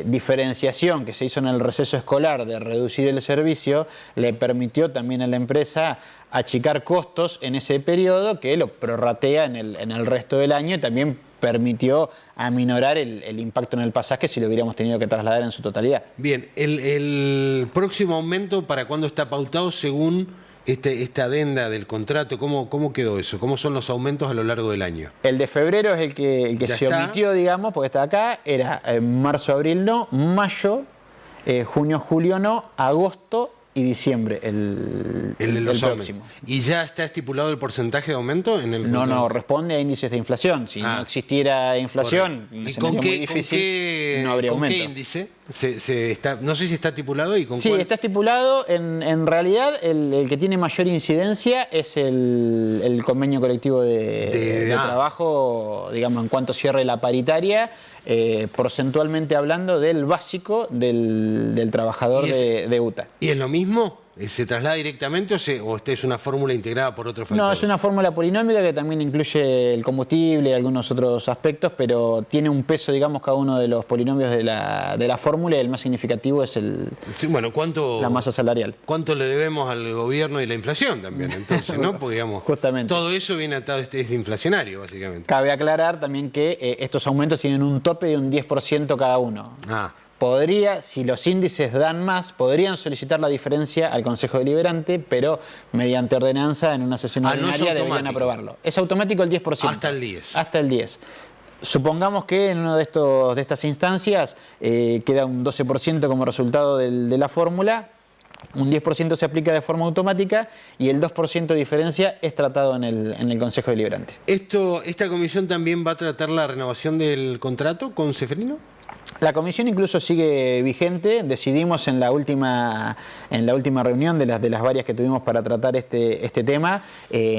diferenciación que se hizo en el receso escolar de reducir el servicio, le permitió también a la empresa achicar costos en ese periodo, que lo prorratea en el resto del año, y también permitió aminorar el impacto en el pasaje si lo hubiéramos tenido que trasladar en su totalidad. Bien, el próximo aumento, ¿para cuándo está pautado según esta adenda del contrato? ¿Cómo quedó eso? ¿Cómo son los aumentos a lo largo del año? El de febrero es el que se omitió, digamos, porque está acá, era marzo, abril no, mayo, junio, julio no, agosto y diciembre el próximo. ¿Y ya está estipulado el porcentaje de aumento en el contrato? No, responde a índices de inflación. Si no existiera inflación, ¿y con qué, muy difícil, no habría aumento? ¿Con qué índice? No sé si está estipulado y con sí, cuál. Está estipulado. En realidad, el que tiene mayor incidencia es el convenio colectivo de trabajo, digamos, en cuanto cierre la paritaria, porcentualmente hablando del básico del trabajador de UTA. ¿Y es lo mismo? ¿Se traslada directamente o esta es una fórmula integrada por otro factor? No, es una fórmula polinómica que también incluye el combustible y algunos otros aspectos, pero tiene un peso, digamos, cada uno de los polinomios de la fórmula, y el más significativo es la masa salarial. ¿Cuánto le debemos al gobierno y la inflación también? Entonces, ¿no? Porque, digamos, justamente todo eso viene atado, es inflacionario, básicamente. Cabe aclarar también que estos aumentos tienen un tope de un 10% cada uno. Si los índices dan más, podrían solicitar la diferencia al Consejo Deliberante, pero mediante ordenanza en una sesión ordinaria deberían aprobarlo. Es automático el 10%. Hasta el 10. Hasta el 10. Supongamos que en una de estas instancias queda un 12% como resultado de la fórmula. Un 10% se aplica de forma automática y el 2% de diferencia es tratado en el Consejo Deliberante. ¿Esta comisión también va a tratar la renovación del contrato con Ceferino? La comisión incluso sigue vigente. Decidimos en la última reunión de las varias que tuvimos para tratar este tema,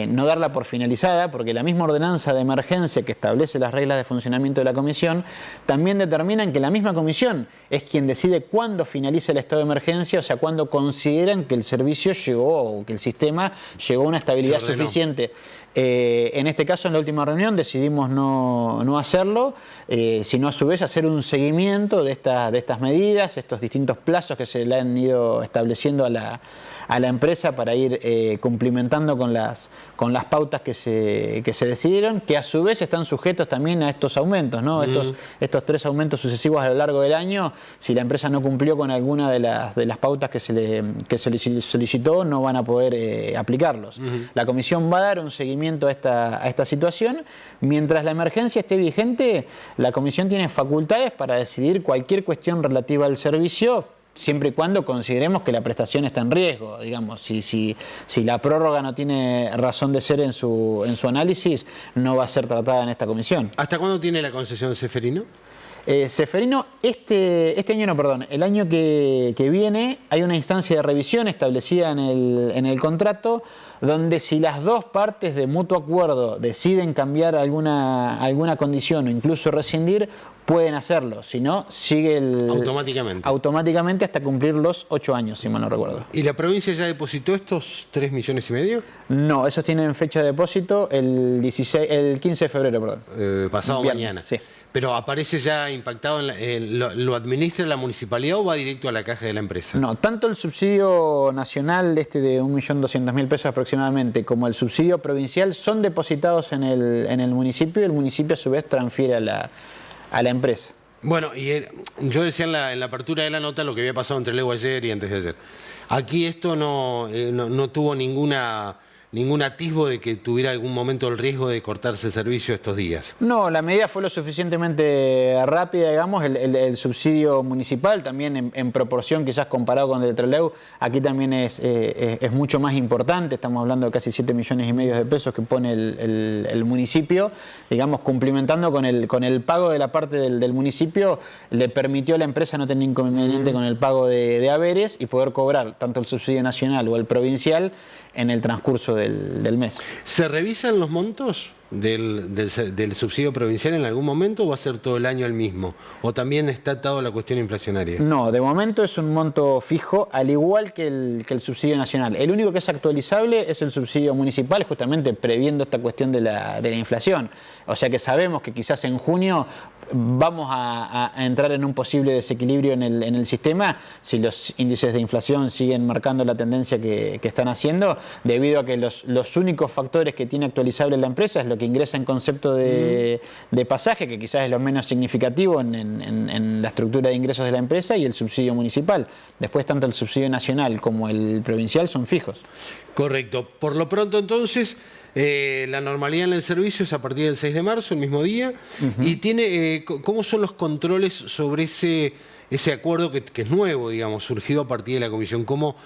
no darla por finalizada, porque la misma ordenanza de emergencia que establece las reglas de funcionamiento de la comisión también determinan que la misma comisión es quien decide cuándo finaliza el estado de emergencia, o sea, cuándo consideran que el servicio llegó o que el sistema llegó a una estabilidad suficiente. En este caso, en la última reunión, decidimos no hacerlo, sino a su vez hacer un seguimiento de estas medidas, estos distintos plazos que se le han ido estableciendo a a la empresa para ir cumplimentando con las pautas que se decidieron, que a su vez están sujetos también a estos aumentos, ¿no? Estos 3 aumentos sucesivos a lo largo del año. Si la empresa no cumplió con alguna de las pautas que se le solicitó, no van a poder aplicarlos. La comisión va a dar un seguimiento a esta situación. Mientras la emergencia esté vigente, la comisión tiene facultades para decidir cualquier cuestión relativa al servicio, siempre y cuando consideremos que la prestación está en riesgo. Digamos, si la prórroga no tiene razón de ser en su análisis, no va a ser tratada en esta comisión. ¿Hasta cuándo tiene la concesión Ceferino? Ceferino, este año no, perdón, el año que viene hay una instancia de revisión establecida en el contrato, donde si las dos partes de mutuo acuerdo deciden cambiar alguna condición o incluso rescindir, pueden hacerlo. Si no, sigue automáticamente hasta cumplir los 8 años, si mal no recuerdo. ¿Y la provincia ya depositó estos 3,5 millones? No, esos tienen fecha de depósito el 15 de febrero, perdón. Pasado Viernes, mañana. Sí. ¿Pero aparece ya impactado, lo administra la municipalidad o va directo a la caja de la empresa? No, tanto el subsidio nacional de 1.200.000 pesos aproximadamente, como el subsidio provincial son depositados en el municipio, y el municipio a su vez transfiere a la empresa. Bueno, y yo decía en la apertura de la nota lo que había pasado entre Leo ayer y antes de ayer. Aquí esto no tuvo ningún atisbo de que tuviera algún momento el riesgo de cortarse el servicio estos días. No, la medida fue lo suficientemente rápida, digamos. El subsidio municipal también en proporción, quizás comparado con el de Trelew, aquí también es mucho más importante. Estamos hablando de casi 7,5 millones de pesos que pone el municipio. Digamos, cumplimentando con el pago de la parte del municipio, le permitió a la empresa no tener inconveniente con el pago de haberes y poder cobrar tanto el subsidio nacional o el provincial en el transcurso del mes. ¿Se revisan los montos del subsidio provincial en algún momento o va a ser todo el año el mismo? ¿O también está atado a la cuestión inflacionaria? No, de momento es un monto fijo, al igual que el subsidio nacional. El único que es actualizable es el subsidio municipal, justamente previendo esta cuestión de la inflación. O sea que sabemos que quizás en junio vamos a entrar en un posible desequilibrio en el sistema si los índices de inflación siguen marcando la tendencia que están haciendo, debido a que los únicos factores que tiene actualizable la empresa es lo que ingresa en concepto de pasaje, que quizás es lo menos significativo en la estructura de ingresos de la empresa, y el subsidio municipal. Después, tanto el subsidio nacional como el provincial son fijos. Correcto. Por lo pronto, entonces, la normalidad en el servicio es a partir del 6 de marzo, el mismo día. Y tiene, ¿cómo son los controles sobre ese acuerdo que es nuevo, digamos, surgido a partir de la comisión? ¿Cómo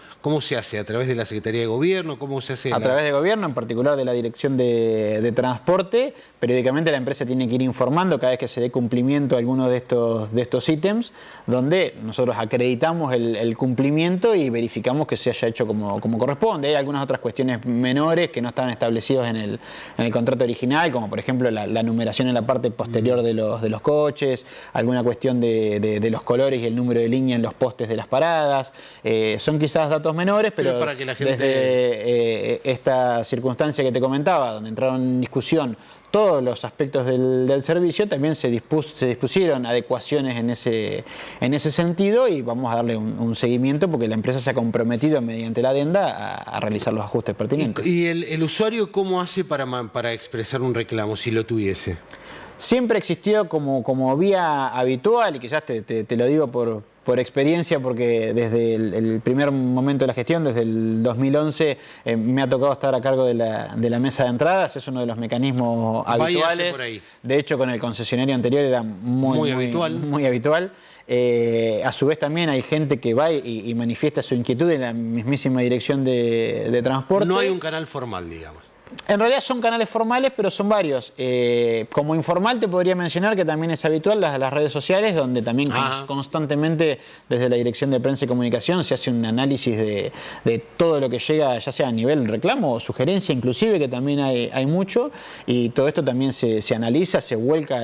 se hace? ¿A través de la Secretaría de Gobierno? ¿Cómo se hace? A través de Gobierno, en particular de la Dirección de Transporte. Periódicamente la empresa tiene que ir informando cada vez que se dé cumplimiento a alguno de estos ítems, donde nosotros acreditamos el cumplimiento y verificamos que se haya hecho como corresponde. Hay algunas otras cuestiones menores que no estaban establecidas en el contrato original, como por ejemplo la numeración en la parte posterior de los coches, alguna cuestión de los colores y el número de línea en los postes de las paradas. Son quizás datos menores, pero para que la gente... desde esta circunstancia que te comentaba, donde entraron en discusión todos los aspectos del servicio, también se dispusieron adecuaciones en ese sentido, y vamos a darle un seguimiento porque la empresa se ha comprometido mediante la adenda a realizar los ajustes pertinentes. ¿Y el usuario cómo hace para expresar un reclamo, si lo tuviese? Siempre existió como vía habitual, y quizás te lo digo por experiencia, porque desde el primer momento de la gestión, desde el 2011, me ha tocado estar a cargo de la mesa de entradas. Es uno de los mecanismos habituales. Por ahí. De hecho, con el concesionario anterior era muy habitual. A su vez también hay gente que va y manifiesta su inquietud en la mismísima Dirección de Transporte. No hay un canal formal, digamos. En realidad son canales formales, pero son varios. Como informal te podría mencionar que también es habitual las redes sociales, donde también constantemente desde la Dirección de Prensa y Comunicación se hace un análisis de todo lo que llega, ya sea a nivel reclamo o sugerencia inclusive, que también hay mucho, y todo esto también se analiza, se vuelca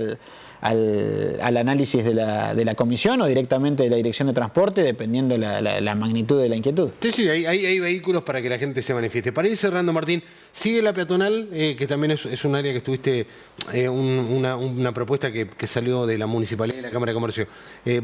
al análisis de la comisión o directamente de la Dirección de Transporte, dependiendo la magnitud de la inquietud. Sí, hay vehículos para que la gente se manifieste. Para ir cerrando, Martín, sigue la peatonal, que también es un área que estuviste, una propuesta que salió de la Municipalidad y la Cámara de Comercio.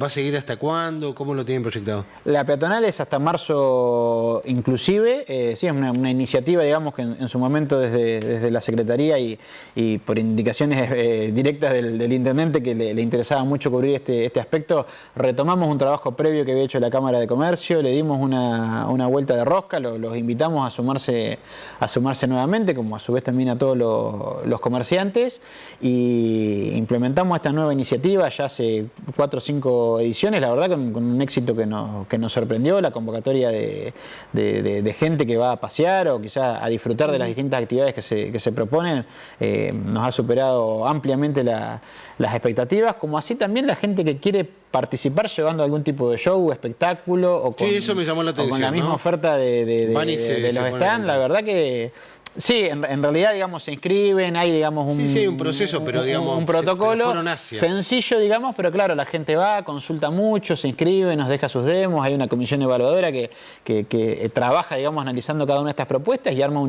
¿Va a seguir hasta cuándo? ¿Cómo lo tienen proyectado? La peatonal es hasta marzo inclusive. Sí, es una iniciativa, digamos, que en su momento desde la Secretaría y por indicaciones directas del Intendente, que le interesaba mucho cubrir este aspecto, retomamos un trabajo previo que había hecho la Cámara de Comercio, le dimos una vuelta de rosca, los invitamos a sumarse nuevamente, como a su vez también a todos los comerciantes, y implementamos esta nueva iniciativa ya hace 4 o 5 ediciones, la verdad con un éxito que nos sorprendió, la convocatoria de gente que va a pasear o quizá a disfrutar de las distintas actividades que se proponen, nos ha superado ampliamente las expectativas, como así también la gente que quiere participar llevando algún tipo de show, espectáculo o con, eso me llamó la atención, con la misma oferta de los stands. La verdad que sí, en realidad, digamos, se inscriben, hay, digamos, un proceso, pero digamos, un protocolo sencillo, digamos, pero claro, la gente va, consulta mucho, se inscribe, nos deja sus demos, hay una comisión evaluadora que trabaja, digamos, analizando cada una de estas propuestas y arma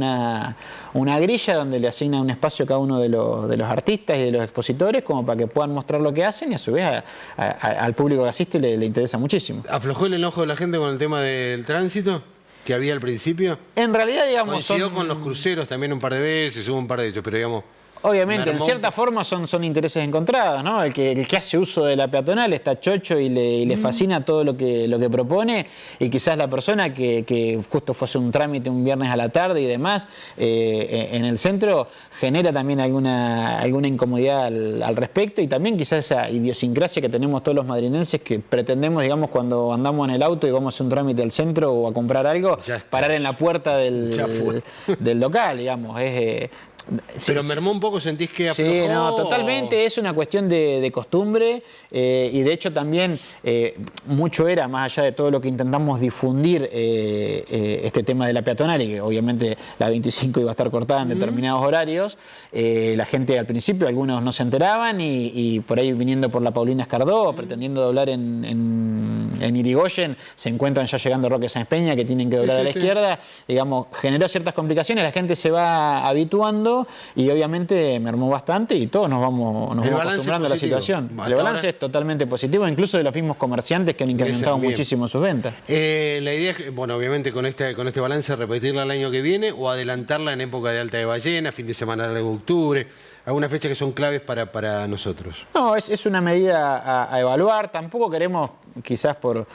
una grilla donde le asigna un espacio a cada uno de los artistas y de los expositores como para que puedan mostrar lo que hacen y a su vez al público que asiste le interesa muchísimo. ¿Aflojó el enojo de la gente con el tema del tránsito que había al principio? En realidad, digamos, coincidió con los cruceros también un par de veces, hubo un par de hechos, pero digamos... Obviamente, en cierta forma son intereses encontrados, ¿no? El que hace uso de la peatonal está chocho y le fascina todo lo que propone, y quizás la persona que justo fue a hacer un trámite un viernes a la tarde y demás, en el centro, genera también alguna incomodidad al respecto, y también quizás esa idiosincrasia que tenemos todos los madrinenses que pretendemos, digamos, cuando andamos en el auto y vamos a hacer un trámite al centro o a comprar algo, parar en la puerta del local, digamos. Pero mermó un poco, ¿sentís que aflojó? Sí, no, totalmente, es una cuestión de costumbre, y de hecho también mucho era, más allá de todo lo que intentamos difundir, este tema de la peatonal, y que obviamente la 25 iba a estar cortada en determinados horarios, la gente al principio, algunos no se enteraban, y por ahí viniendo por la Paulina Escardó, pretendiendo doblar en Irigoyen, se encuentran ya llegando Roque Sáenz Peña, que tienen que doblar a la izquierda, digamos, generó ciertas complicaciones, la gente se va habituando, y obviamente mermó bastante y todos nos vamos acostumbrando a la situación. El balance es totalmente positivo, incluso de los mismos comerciantes que han incrementado muchísimo sus ventas. La idea es, bueno, obviamente con este balance repetirla el año que viene o adelantarla en época de alta de ballena, fin de semana de octubre, algunas fechas que son claves para nosotros. No, es una medida a evaluar. Tampoco queremos, quizás por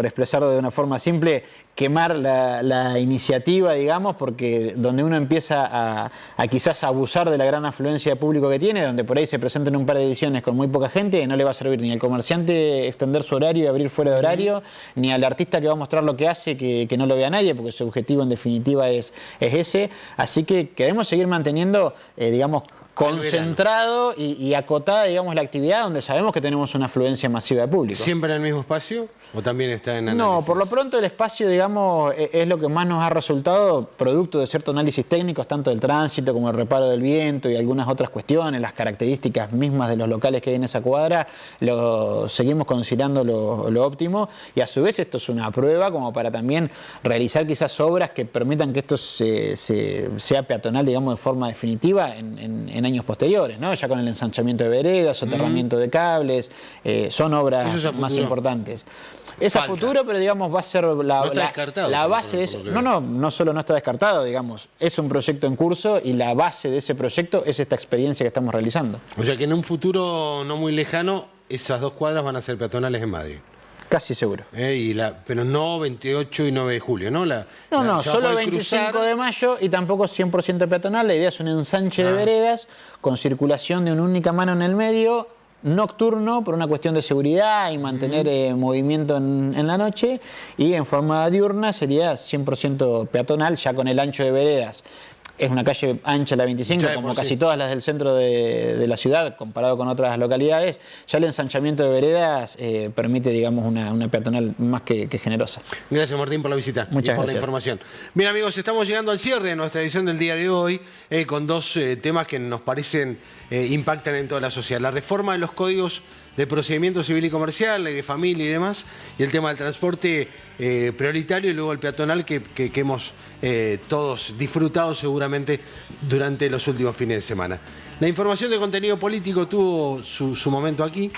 expresarlo de una forma simple, quemar la iniciativa, digamos, porque donde uno empieza a quizás abusar de la gran afluencia de público que tiene, donde por ahí se presentan un par de ediciones con muy poca gente, no le va a servir ni al comerciante extender su horario y abrir fuera de horario, ni al artista que va a mostrar lo que hace que no lo vea nadie, porque su objetivo en definitiva es ese. Así que queremos seguir manteniendo, digamos, concentrado y acotada, digamos, la actividad donde sabemos que tenemos una afluencia masiva de público. ¿Siempre en el mismo espacio o también está en análisis? No, por lo pronto el espacio, digamos, es lo que más nos ha resultado, producto de ciertos análisis técnicos, tanto del tránsito como el reparo del viento y algunas otras cuestiones, las características mismas de los locales que hay en esa cuadra, lo seguimos considerando lo óptimo, y a su vez esto es una prueba como para también realizar quizás obras que permitan que esto sea peatonal, digamos, de forma definitiva en años posteriores, ¿no? Ya con el ensanchamiento de veredas, soterramiento de cables, son obras más importantes. Es a futuro, pero digamos va a ser la base. No solo no está descartado, digamos, es un proyecto en curso y la base de ese proyecto es esta experiencia que estamos realizando. O sea que en un futuro no muy lejano, esas 2 cuadras van a ser peatonales en Madrid. Casi seguro. Pero no 28 y 9 de julio, ¿no? No, solo 25 de mayo y tampoco 100% peatonal. La idea es un ensanche de veredas con circulación de una única mano en el medio, nocturno por una cuestión de seguridad y mantener movimiento en la noche, y en forma diurna sería 100% peatonal, ya con el ancho de veredas es una calle ancha la 25, Ya, como por casi sí. todas las del centro de la ciudad, comparado con otras localidades. Ya el ensanchamiento de veredas permite, digamos, una peatonal más que generosa. Gracias, Martín, por la visita Muchas y por gracias. la información. Bien, amigos, estamos llegando al cierre de nuestra edición del día de hoy con dos temas que nos parecen impactan en toda la sociedad. La reforma de los códigos de procedimiento civil y comercial, ley de familia y demás, y el tema del transporte prioritario y luego el peatonal que hemos todos disfrutado seguramente durante los últimos fines de semana. La información de contenido político tuvo su momento aquí,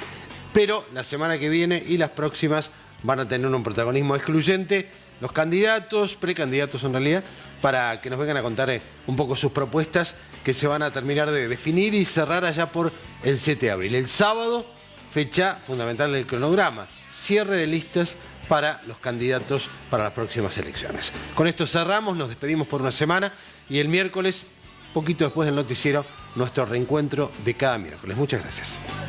pero la semana que viene y las próximas van a tener un protagonismo excluyente los candidatos, precandidatos en realidad, para que nos vengan a contar un poco sus propuestas que se van a terminar de definir y cerrar allá por el 7 de abril. El sábado, fecha fundamental del cronograma, cierre de listas para los candidatos para las próximas elecciones. Con esto cerramos, nos despedimos por una semana y el miércoles, poquito después del noticiero, nuestro reencuentro de cada miércoles. Muchas gracias.